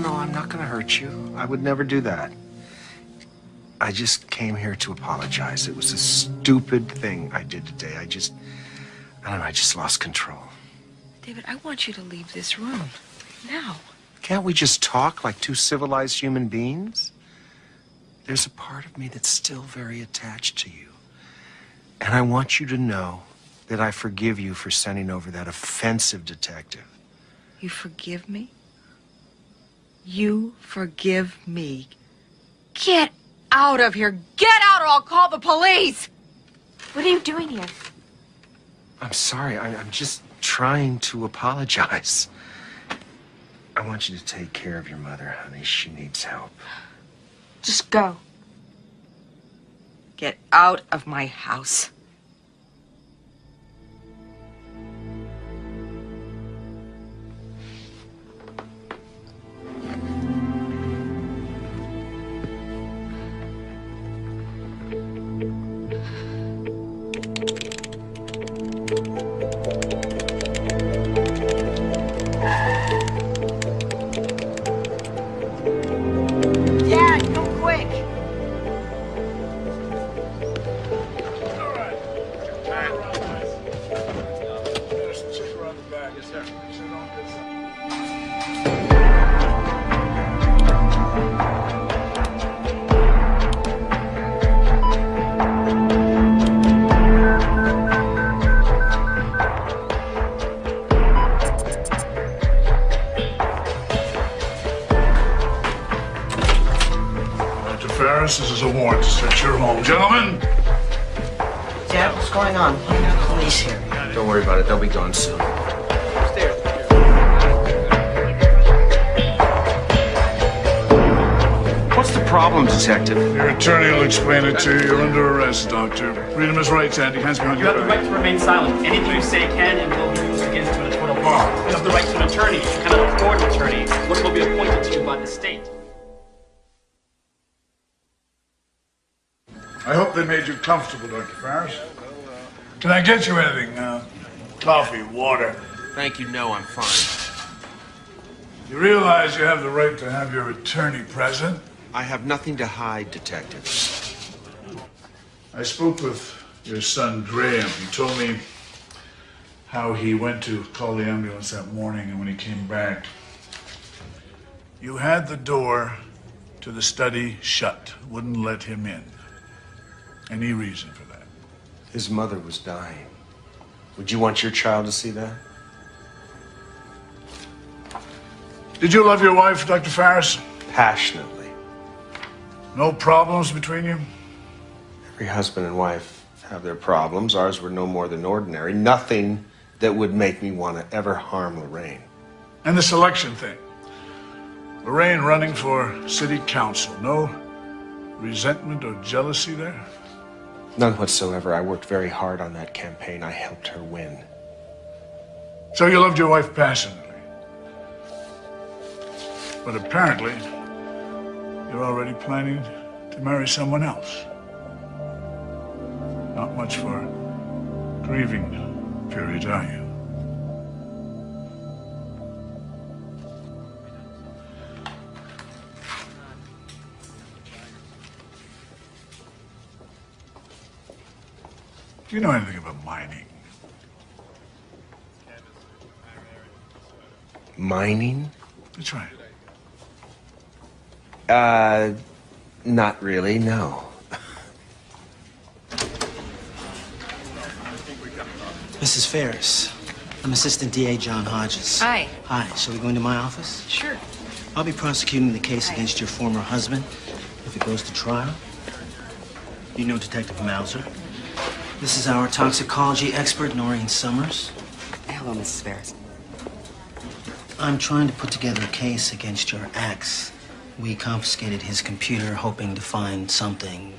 No, I'm not going to hurt you. I would never do that. I just came here to apologize. It was a stupid thing I did today. I don't know, I just lost control. David, I want you to leave this room. Now. Can't we just talk like two civilized human beings? There's a part of me that's still very attached to you. And I want you to know that I forgive you for sending over that offensive detective. You forgive me? You forgive me? Get out of here! Get out or I'll call the police! What are you doing here? I'm sorry. I'm just trying to apologize. I want you to take care of your mother, honey. She needs help. Just go. Get out of my house. This is a warrant to search your home. Gentlemen! Dad, what's going on? We got police here. Don't worry about it. They'll be gone soon. What's the problem, Detective? Your attorney will explain it to you. You're under arrest, Doctor. Freedom is rights, Andy. Hands behind You your have the back. right to remain silent. Anything you say can and will be used against you in a court of law. You have the right to an attorney. You cannot afford an attorney. One will be appointed to you by the state. I hope they made you comfortable, Dr. Ferris. Can I get you anything? Coffee, water? Thank you. No, I'm fine. You realize you have the right to have your attorney present? I have nothing to hide, Detective. I spoke with your son, Graham. He told me how he went to call the ambulance that morning, and when he came back, you had the door to the study shut, wouldn't let him in. Any reason for that? His mother was dying. Would you want your child to see that? Did you love your wife, Dr. Ferris? Passionately. No problems between you? Every husband and wife have their problems. Ours were no more than ordinary. Nothing that would make me want to ever harm Lorraine. And the selection thing. Lorraine running for city council. No resentment or jealousy there? None whatsoever. I worked very hard on that campaign. I helped her win. So you loved your wife passionately. But apparently, you're already planning to marry someone else. Not much for grieving period, are you? Do you know anything about mining? Mining? That's right. Not really, no. Mrs. Ferris, I'm Assistant DA John Hodges. Hi. Hi, shall we go into my office? Sure. I'll be prosecuting the case against your former husband if it goes to trial. You know Detective Mauser. This is our toxicology expert, Noreen Summers. Hello, Mrs. Ferris. I'm trying to put together a case against your ex. We confiscated his computer, hoping to find something,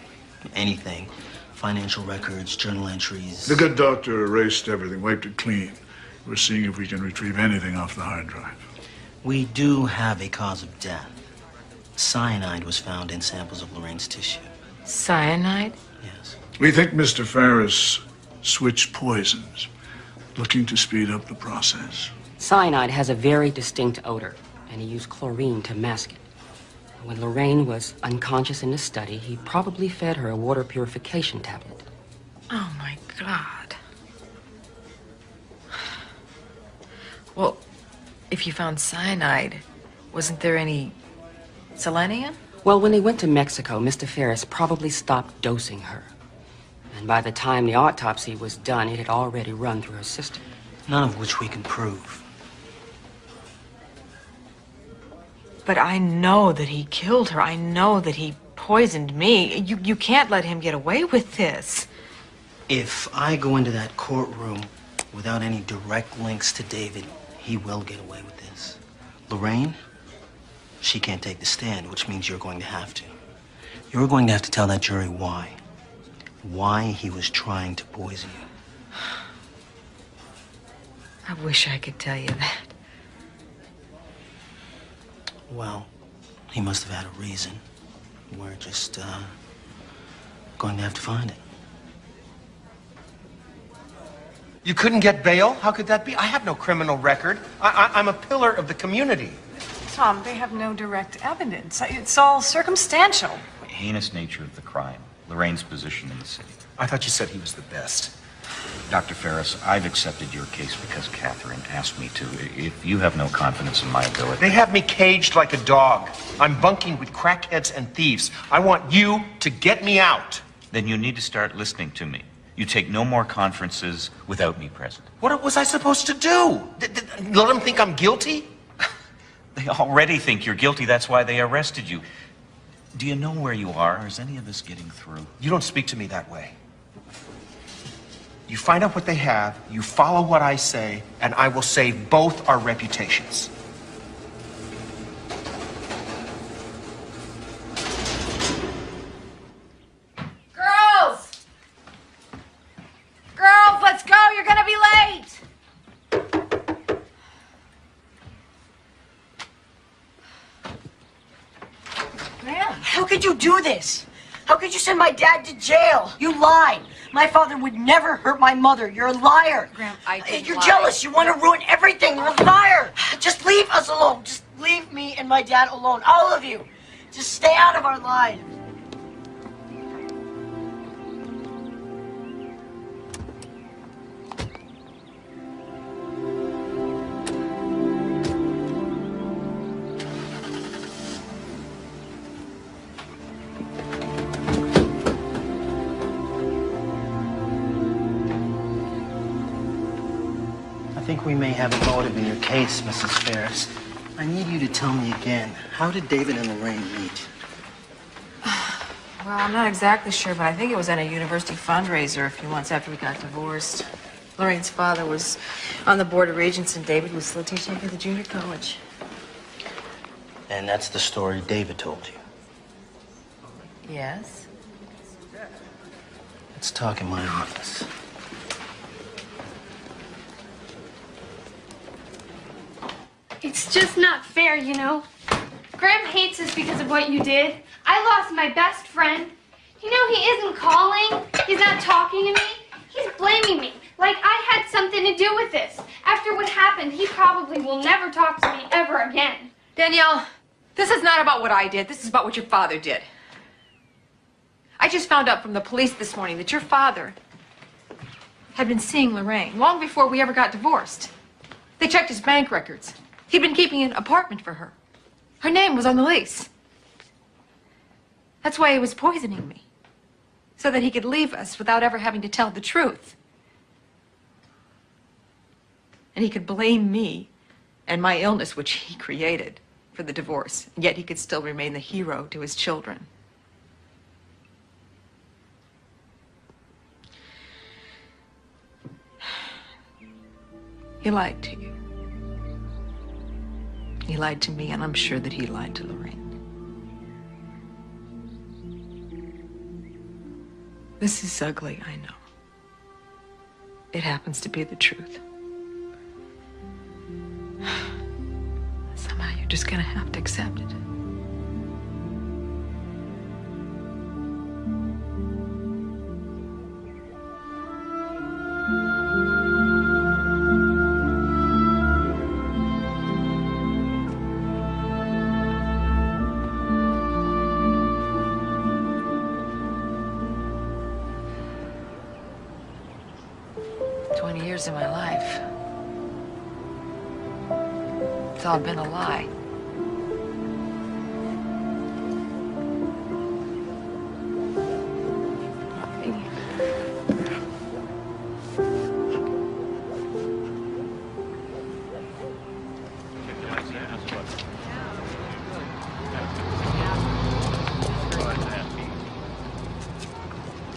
anything. Financial records, journal entries. The good doctor erased everything, wiped it clean. We're seeing if we can retrieve anything off the hard drive. We do have a cause of death. Cyanide was found in samples of Lorraine's tissue. Cyanide? Yes. We think Mr. Ferris switched poisons, looking to speed up the process. Cyanide has a very distinct odor, and he used chlorine to mask it. When Lorraine was unconscious in the study, he probably fed her a water purification tablet. Oh, my God. Well, if you found cyanide, wasn't there any selenium? Well, when they went to Mexico, Mr. Ferris probably stopped dosing her. And by the time the autopsy was done, it had already run through her system. None of which we can prove. But I know that he killed her. I know that he poisoned me. You can't let him get away with this. If I go into that courtroom without any direct links to David, he will get away with this. Lorraine, she can't take the stand, which means you're going to have to. You're going to have to tell that jury why. Why he was trying to poison you. I wish I could tell you that. Well, he must have had a reason. We're just, going to have to find it. You couldn't get bail? How could that be? I have no criminal record. I'm a pillar of the community. Tom, they have no direct evidence. It's all circumstantial. Heinous nature of the crime, Lorraine's position in the city. I thought you said he was the best. Dr. Ferris, I've accepted your case because Catherine asked me to. If you have no confidence in my ability... They have me caged like a dog. I'm bunking with crackheads and thieves. I want you to get me out. Then you need to start listening to me. You take no more conferences without me present. What was I supposed to do? Let them think I'm guilty? They already think you're guilty. That's why they arrested you. Do you know where you are? Is any of this getting through? You don't speak to me that way. You find out what they have, you follow what I say, and I will save both our reputations. Girls! Girls, let's go! You're gonna be late! Graham, how could you do this? How could you send my dad to jail? You lied. My father would never hurt my mother. You're a liar. Graham, I didn't You're lie. jealous. You want to ruin everything. You're a liar. Just leave us alone. Just leave me and my dad alone. All of you. Just stay out of our lives. I think we may have a motive in your case, Mrs. Ferris. I need you to tell me again, how did David and Lorraine meet? Well, I'm not exactly sure, but I think it was at a university fundraiser a few months after we got divorced. Lorraine's father was on the board of regents, and David was still teaching at the junior college. And that's the story David told you. Yes? Let's talk in my office. It's just not fair, you know. Graham hates us because of what you did. I lost my best friend. You know, he isn't calling. He's not talking to me. He's blaming me, like I had something to do with this. After what happened, he probably will never talk to me ever again. Danielle, this is not about what I did. This is about what your father did. I just found out from the police this morning that your father had been seeing Lorraine long before we ever got divorced. They checked his bank records. He'd been keeping an apartment for her. Her name was on the lease. That's why he was poisoning me, so that he could leave us without ever having to tell the truth. And he could blame me and my illness, which he created, for the divorce. Yet he could still remain the hero to his children. He lied to you. He lied to me, and I'm sure that he lied to Lorraine. This is ugly, I know. It happens to be the truth. Somehow you're just gonna have to accept it. In my life. It's all been a lie.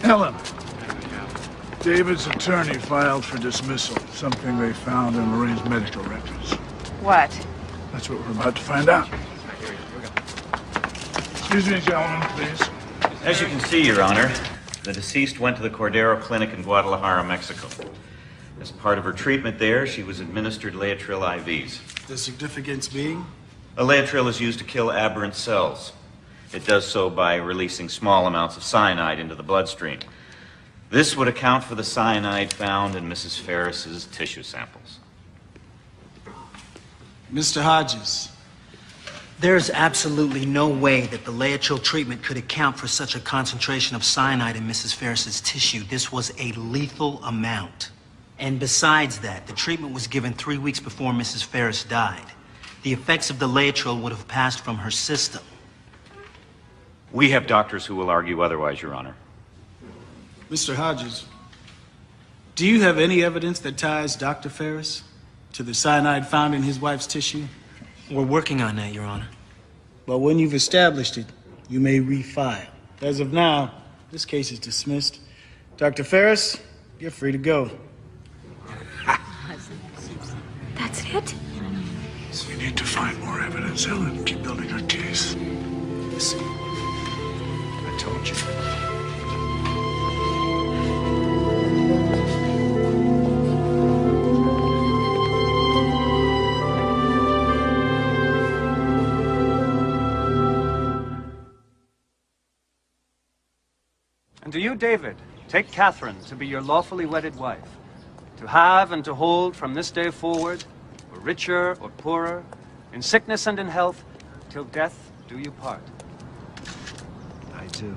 Ellen. David's attorney filed for dismissal, something they found in Lorraine's medical records. What? That's what we're about to find out. Excuse me, gentlemen, please. As you can see, Your Honor, the deceased went to the Cordero Clinic in Guadalajara, Mexico. As part of her treatment there, she was administered Laetrile IVs. The significance being? A Laetrile is used to kill aberrant cells. It does so by releasing small amounts of cyanide into the bloodstream. This would account for the cyanide found in Mrs. Ferris's tissue samples. Mr. Hodges. There's absolutely no way that the Laetrile treatment could account for such a concentration of cyanide in Mrs. Ferris's tissue. This was a lethal amount. And besides that, the treatment was given 3 weeks before Mrs. Ferris died. The effects of the Laetrile would have passed from her system. We have doctors who will argue otherwise, Your Honor. Mr. Hodges, do you have any evidence that ties Dr. Ferris to the cyanide found in his wife's tissue? We're working on that, Your Honor. But when you've established it, you may refile. As of now, this case is dismissed. Dr. Ferris, you're free to go. That's it? We need to find more evidence, Ellen. Keep building our case. Listen, I told you. And do you, David, take Catherine to be your lawfully wedded wife, to have and to hold from this day forward, or richer or poorer, in sickness and in health, till death do you part. I do.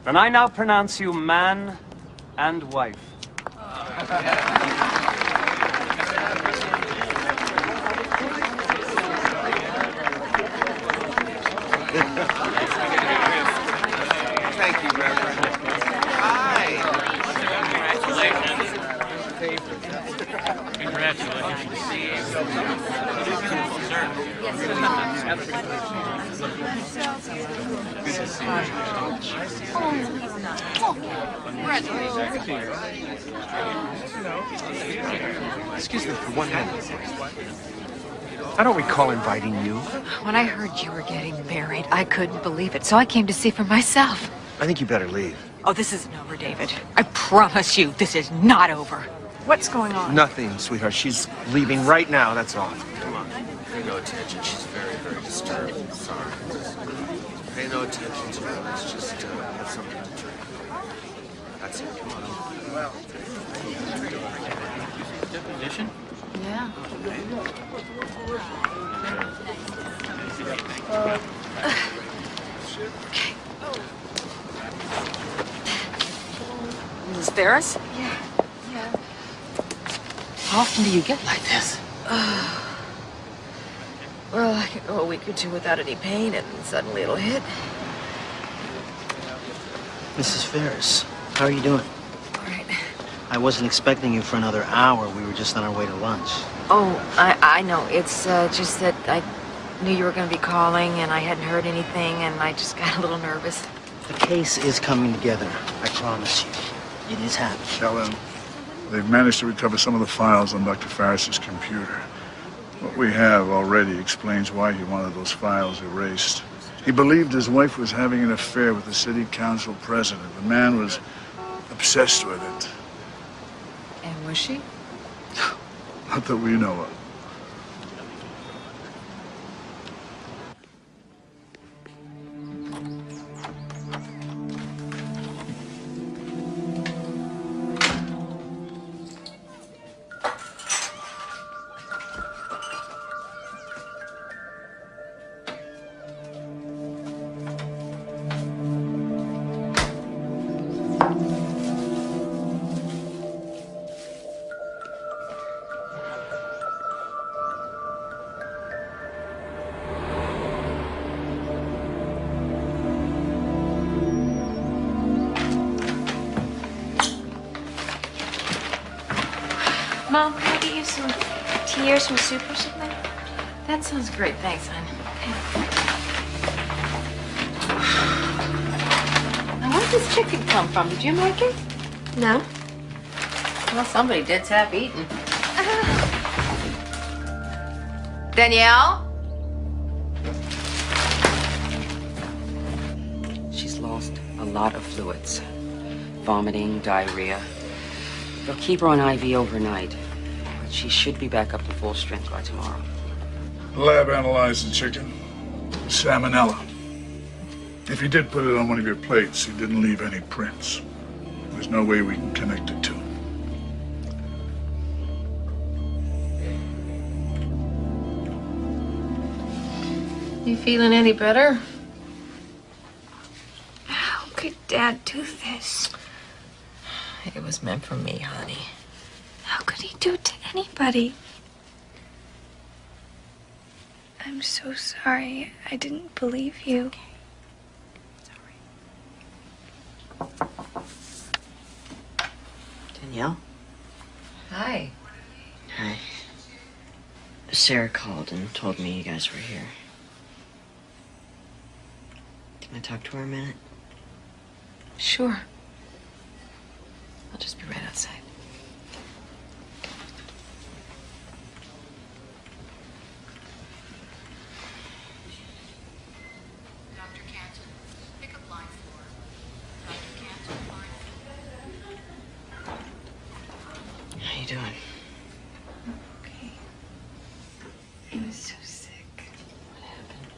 Then I now pronounce you man and wife. Thank you, Reverend. Hi. Excuse me for 1 minute. I don't recall inviting you. When I heard you were getting married, I couldn't believe it, so I came to see for myself. I think you better leave. Oh, this isn't over, David. I promise you, this is not over. What's going on? Nothing, sweetheart. She's leaving right now, that's all. Come on. Pay no attention. She's very, very disturbed. Sorry. Pay no attention to her. Let's just have something to drink. That's it. Come on. Well. Deposition? Yeah. Okay. Mrs. Ferris? Yeah. How often do you get like this? Well, I could go a week or two without any pain, and suddenly it'll hit. Mrs. Ferris, how are you doing? All right. I wasn't expecting you for another hour. We were just on our way to lunch. Oh, I know. It's just that I knew you were going to be calling, and I hadn't heard anything, and I just got a little nervous. The case is coming together, I promise you. It is happening. LM, they've managed to recover some of the files on Dr. Farris's computer. What we have already explains why he wanted those files erased. He believed his wife was having an affair with the city council president. The man was obsessed with it. And was she? Not that we know of. Mom, can I get you some tea or some soup or something? That sounds great. Thanks, hon. Now, where did this chicken come from? Did you make it? No. Well, somebody did's half eaten. Danielle? She's lost a lot of fluids. Vomiting, diarrhea. They'll keep her on IV overnight. But she should be back up to full strength by tomorrow. Lab analyzed the chicken. Salmonella. If you did put it on one of your plates, you didn't leave any prints. There's no way we can connect it to it. You feeling any better? How could Dad do this? It was meant for me, honey. How could he do it to anybody? I'm so sorry. I didn't believe you. Danielle? Hi. Hi. Sarah called and told me you guys were here. Can I talk to her a minute? Sure. I'll just be right outside. Dr. Canton, pick up line 4. Dr. Canton, line 4. How you doing? Okay. I was so sick. What happened?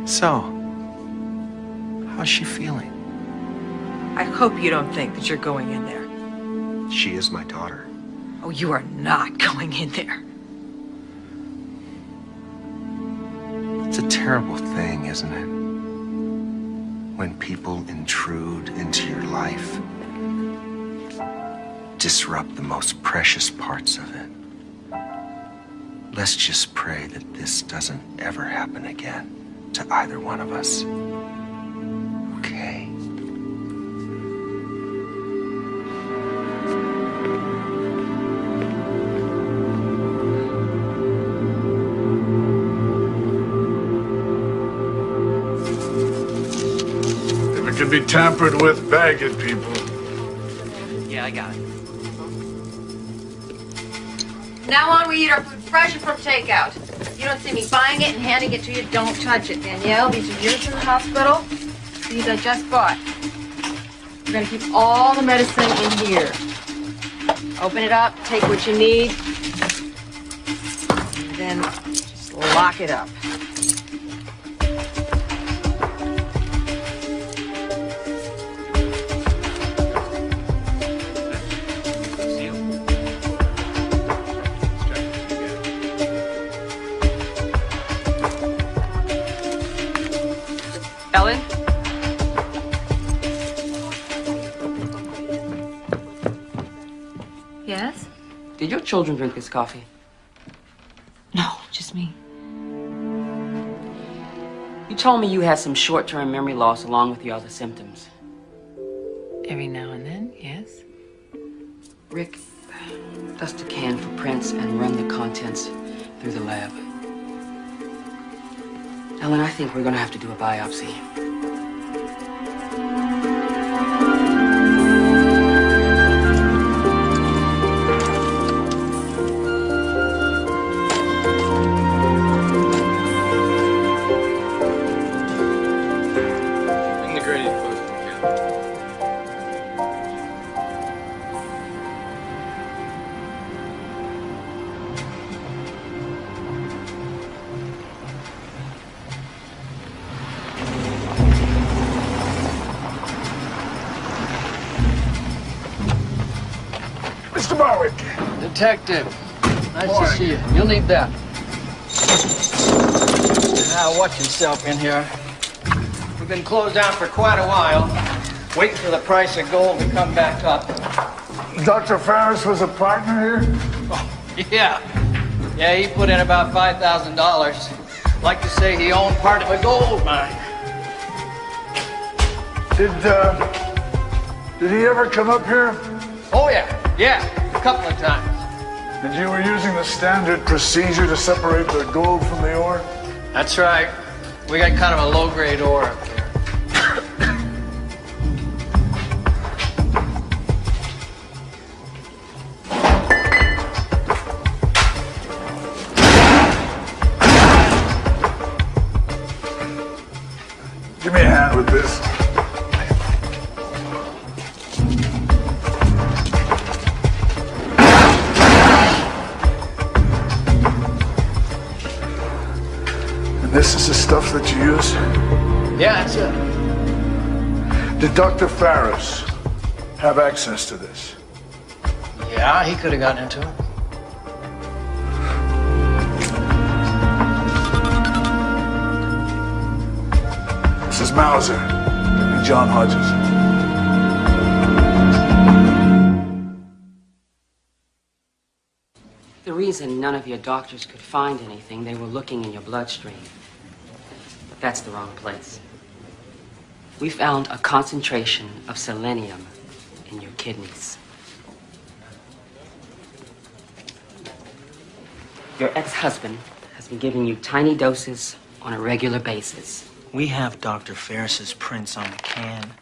So, how's she feeling? I hope you don't think that you're going in there. She is my daughter. Oh, you are not going in there. It's a terrible thing, isn't it? When people intrude into your life, disrupt the most precious parts of it. Let's just pray that this doesn't ever happen again to either one of us. Okay? can be tampered with, bag it, people. Yeah, I got it. Now on, we eat our food fresh and from takeout. You don't see me buying it and handing it to you, don't touch it, Danielle. These are yours in the hospital. These I just bought. We're gonna keep all the medicine in here. Open it up, take what you need, and then just lock it up. Ellen? Yes? Did your children drink this coffee? No, just me. You told me you had some short-term memory loss along with your other symptoms. Every now and then, yes. Rick, dust a can for prints and run the contents through the lab. Ellen, I think we're gonna have to do a biopsy. Bring the gradient closer if you can. Mr. Barwick. Detective, nice to see you. You'll need that. Now watch yourself in here. We've been closed down for quite a while, waiting for the price of gold to come back up. Dr. Ferris was a partner here? Yeah. Yeah, he put in about $5,000. Like to say he owned part of a gold mine. Did he ever come up here? Oh, yeah. Yeah, a couple of times. And you were using the standard procedure to separate the gold from the ore? That's right. We got kind of a low-grade ore up here. Give me a hand with this. And this is the stuff that you use? Yeah, that's it. Did Dr. Ferris have access to this? Yeah, he could have gotten into it. This is Mauser. And John Hodges. The reason none of your doctors could find anything, they were looking in your bloodstream. But that's the wrong place. We found a concentration of selenium in your kidneys. Your ex-husband has been giving you tiny doses on a regular basis. We have Dr. Ferris's prints on the can.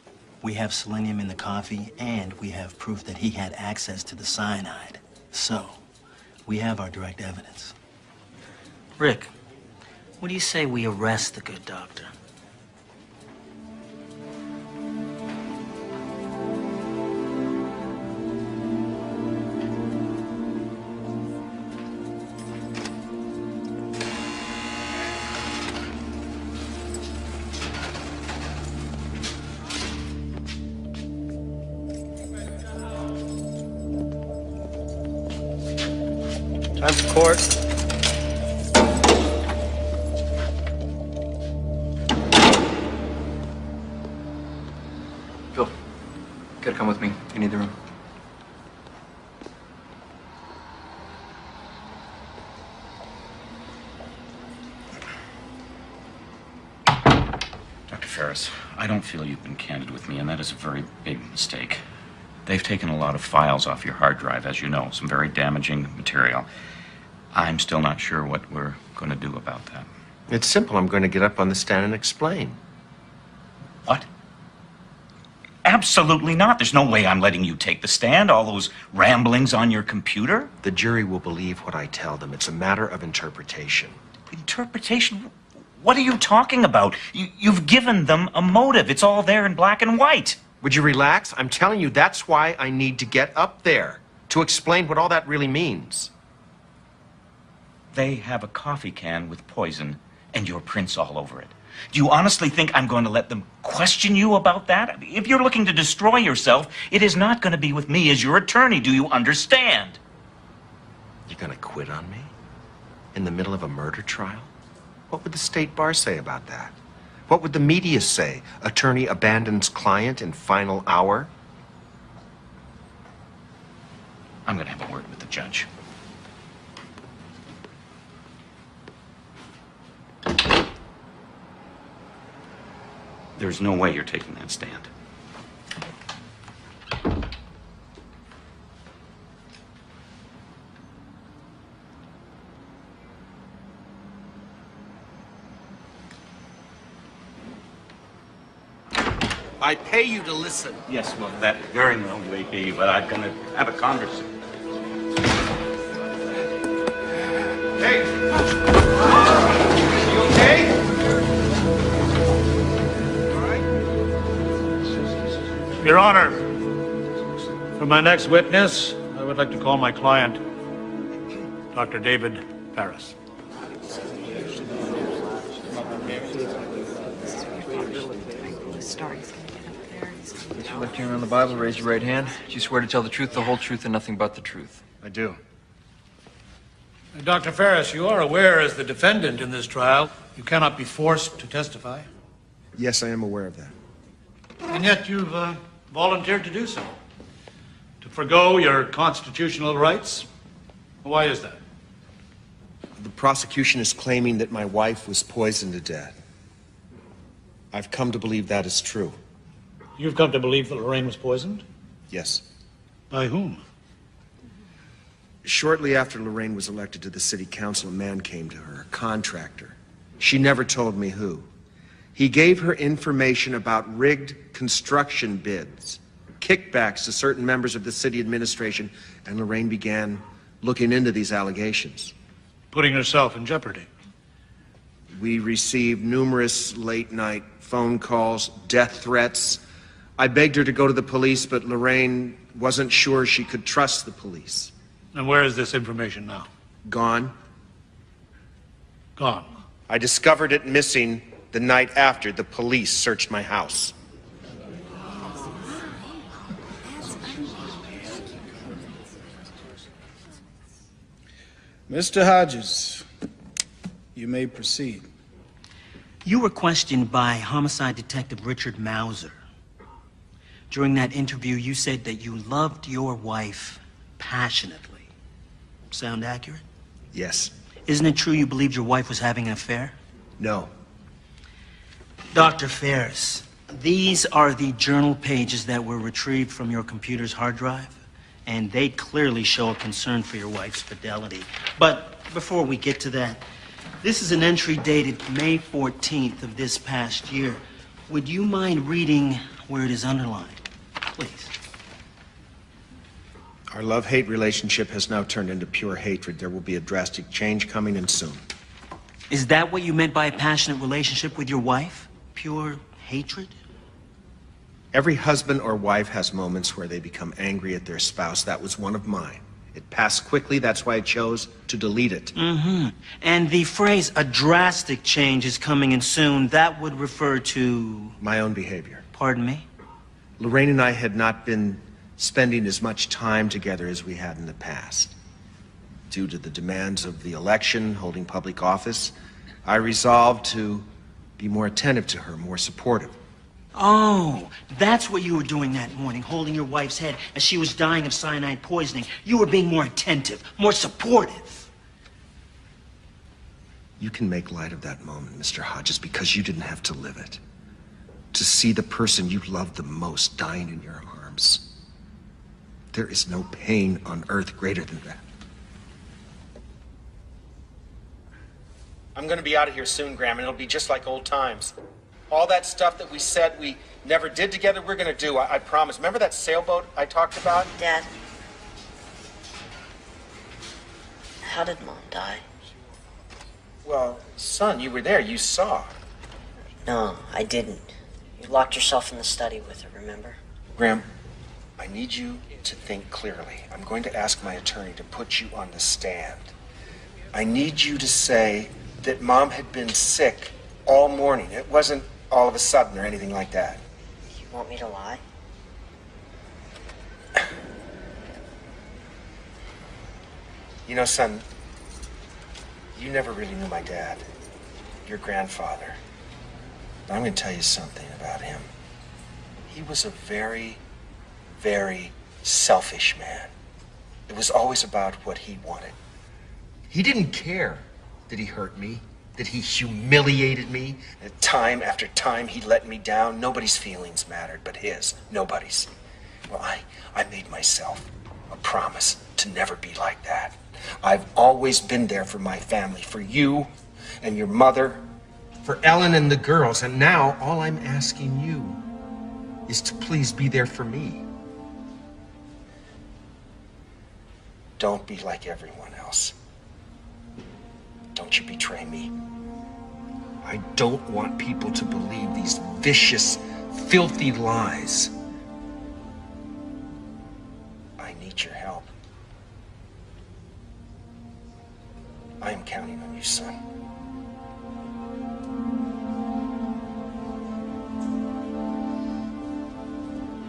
We have selenium in the coffee, and we have proof that he had access to the cyanide. So, we have our direct evidence. Rick, what do you say we arrest the good doctor? Time for court. Phil, you gotta come with me. You need the room. Dr. Ferris, I don't feel you've been candid with me, and that is a very big mistake. They've taken a lot of files off your hard drive, as you know, some very damaging material. I'm still not sure what we're going to do about that. It's simple. I'm going to get up on the stand and explain. What? Absolutely not. There's no way I'm letting you take the stand. All those ramblings on your computer. The jury will believe what I tell them. It's a matter of interpretation. Interpretation? What are you talking about? You've given them a motive. It's all there in black and white. Would you relax? I'm telling you, that's why I need to get up there, to explain what all that really means. They have a coffee can with poison and your prints all over it. Do you honestly think I'm going to let them question you about that? If you're looking to destroy yourself, it is not going to be with me as your attorney. Do you understand? You're going to quit on me? In the middle of a murder trial? What would the state bar say about that? What would the media say? Attorney abandons client in final hour? I'm going to have a word with the judge. There's no way you're taking that stand. I pay you to listen. Yes, well, that very well may be, but I'm going to have a conversation. Hey! You okay? Your Honor, for my next witness, I would like to call my client, Dr. David Ferris. Place your left hand on the Bible, raise your right hand. Do you swear to tell the truth, the whole truth, and nothing but the truth? I do. Dr. Ferris, you are aware, as the defendant in this trial, you cannot be forced to testify. Yes, I am aware of that. And yet you've volunteered to do so. To forego your constitutional rights. Why is that? The prosecution is claiming that my wife was poisoned to death. I've come to believe that is true. You've come to believe that Lorraine was poisoned? Yes. By whom? Shortly after Lorraine was elected to the city council, a man came to her, a contractor. She never told me who. He gave her information about rigged construction bids, kickbacks to certain members of the city administration, and Lorraine began looking into these allegations. Putting herself in jeopardy. We received numerous late-night phone calls, death threats. I begged her to go to the police, but Lorraine wasn't sure she could trust the police. And where is this information now? Gone. Gone. I discovered it missing the night after the police searched my house. Mr. Hodges, you may proceed. You were questioned by homicide detective Richard Mauser. During that interview, you said that you loved your wife passionately. Sound accurate? Yes. Isn't it true you believed your wife was having an affair? No. Dr. Ferris, these are the journal pages that were retrieved from your computer's hard drive, and they clearly show a concern for your wife's fidelity. But before we get to that, this is an entry dated May 14th of this past year. Would you mind reading where it is underlined? Please. Our love-hate relationship has now turned into pure hatred. There will be a drastic change coming, and soon. Is that what you meant by a passionate relationship with your wife? Pure hatred? Every husband or wife has moments where they become angry at their spouse. That was one of mine. It passed quickly. That's why I chose to delete it. Mm-hmm. And the phrase, a drastic change is coming in soon, that would refer to... My own behavior. Pardon me? Lorraine and I had not been spending as much time together as we had in the past. Due to the demands of the election, holding public office, I resolved to be more attentive to her, more supportive. Oh, that's what you were doing that morning, holding your wife's head as she was dying of cyanide poisoning. You were being more attentive, more supportive. You can make light of that moment, Mr. Hodges, because you didn't have to live it. To see the person you loved the most dying in your arms. There is no pain on earth greater than that. I'm gonna be out of here soon, Graham, and it'll be just like old times. All that stuff that we said we never did together, we're going to do. I promise. Remember that sailboat I talked about? Dad, how did Mom die? Well, son, you were there. You saw. No, I didn't. You locked yourself in the study with her, remember? Graham, I need you to think clearly. I'm going to ask my attorney to put you on the stand. I need you to say that Mom had been sick all morning. It wasn't all of a sudden or anything like that. You want me to lie? You know, son, you never really knew my dad, your grandfather. But I'm going to tell you something about him. He was a very, very selfish man. It was always about what he wanted. He didn't care that he hurt me, that he humiliated me. That time after time he let me down. Nobody's feelings mattered but his. Nobody's. Well, I made myself a promise to never be like that. I've always been there for my family, for you and your mother, for Ellen and the girls, and now all I'm asking you is to please be there for me. Don't be like everyone else. Don't you betray me. I don't want people to believe these vicious, filthy lies. I need your help. I am counting on you, son.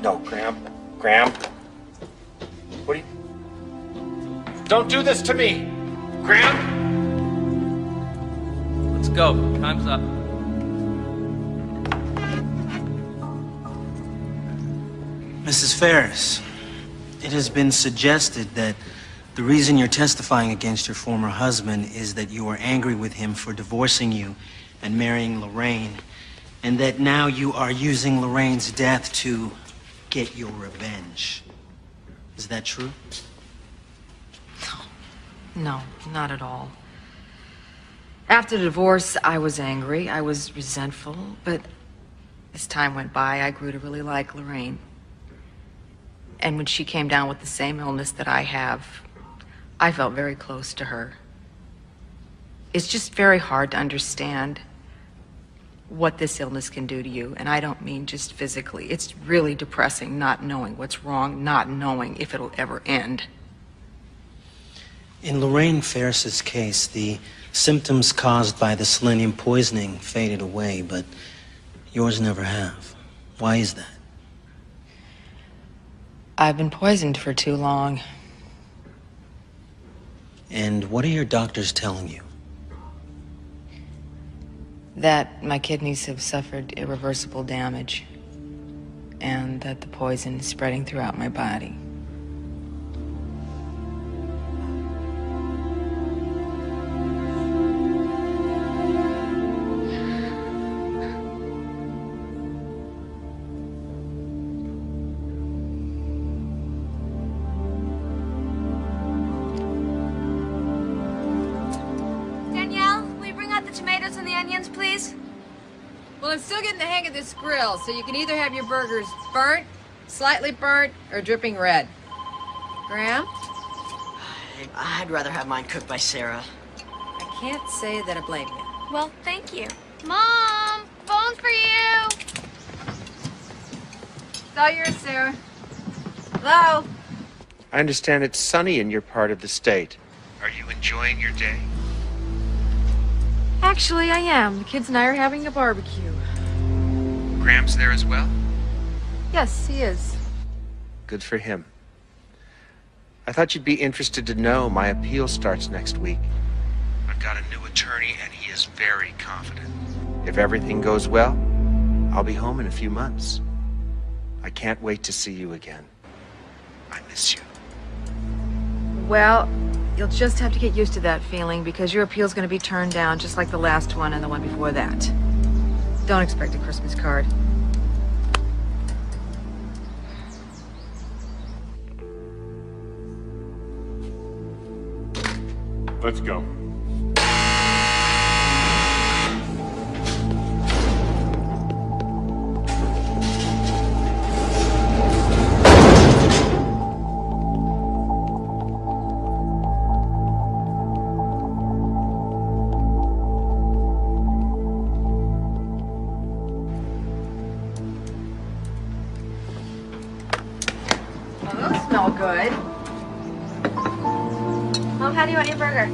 No, Graham. Graham. What do you... Don't do this to me! Graham! Let's go. Time's up. Mrs. Ferris, it has been suggested that the reason you're testifying against your former husband is that you are angry with him for divorcing you and marrying Lorraine, and that now you are using Lorraine's death to get your revenge. Is that true? No, not at all. After the divorce, I was angry, I was resentful, but as time went by, I grew to really like Lorraine. And when she came down with the same illness that I have, I felt very close to her. It's just very hard to understand what this illness can do to you, and I don't mean just physically. It's really depressing not knowing what's wrong, not knowing if it'll ever end. In Lorraine Ferris's case, the symptoms caused by the selenium poisoning faded away, but yours never have. Why is that? I've been poisoned for too long. And what are your doctors telling you? That my kidneys have suffered irreversible damage, and that the poison is spreading throughout my body. Well, I'm still getting the hang of this grill, so you can either have your burgers burnt, slightly burnt, or dripping red. Graham? I'd rather have mine cooked by Sarah. I can't say that I blame you. Well, thank you. Mom, phone for you. It's all yours, Sarah. Hello? I understand it's sunny in your part of the state. Are you enjoying your day? Actually, I am. The kids and I are having a barbecue. Graham's there as well? Yes, he is. Good for him. I thought you'd be interested to know my appeal starts next week. I've got a new attorney and he is very confident. If everything goes well, I'll be home in a few months. I can't wait to see you again. I miss you. Well, you'll just have to get used to that feeling because your appeal's going to be turned down just like the last one and the one before that. Don't expect a Christmas card. Let's go. smell good. Mom, how do you want your burger?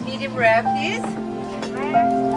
Medium rare, please. Rare.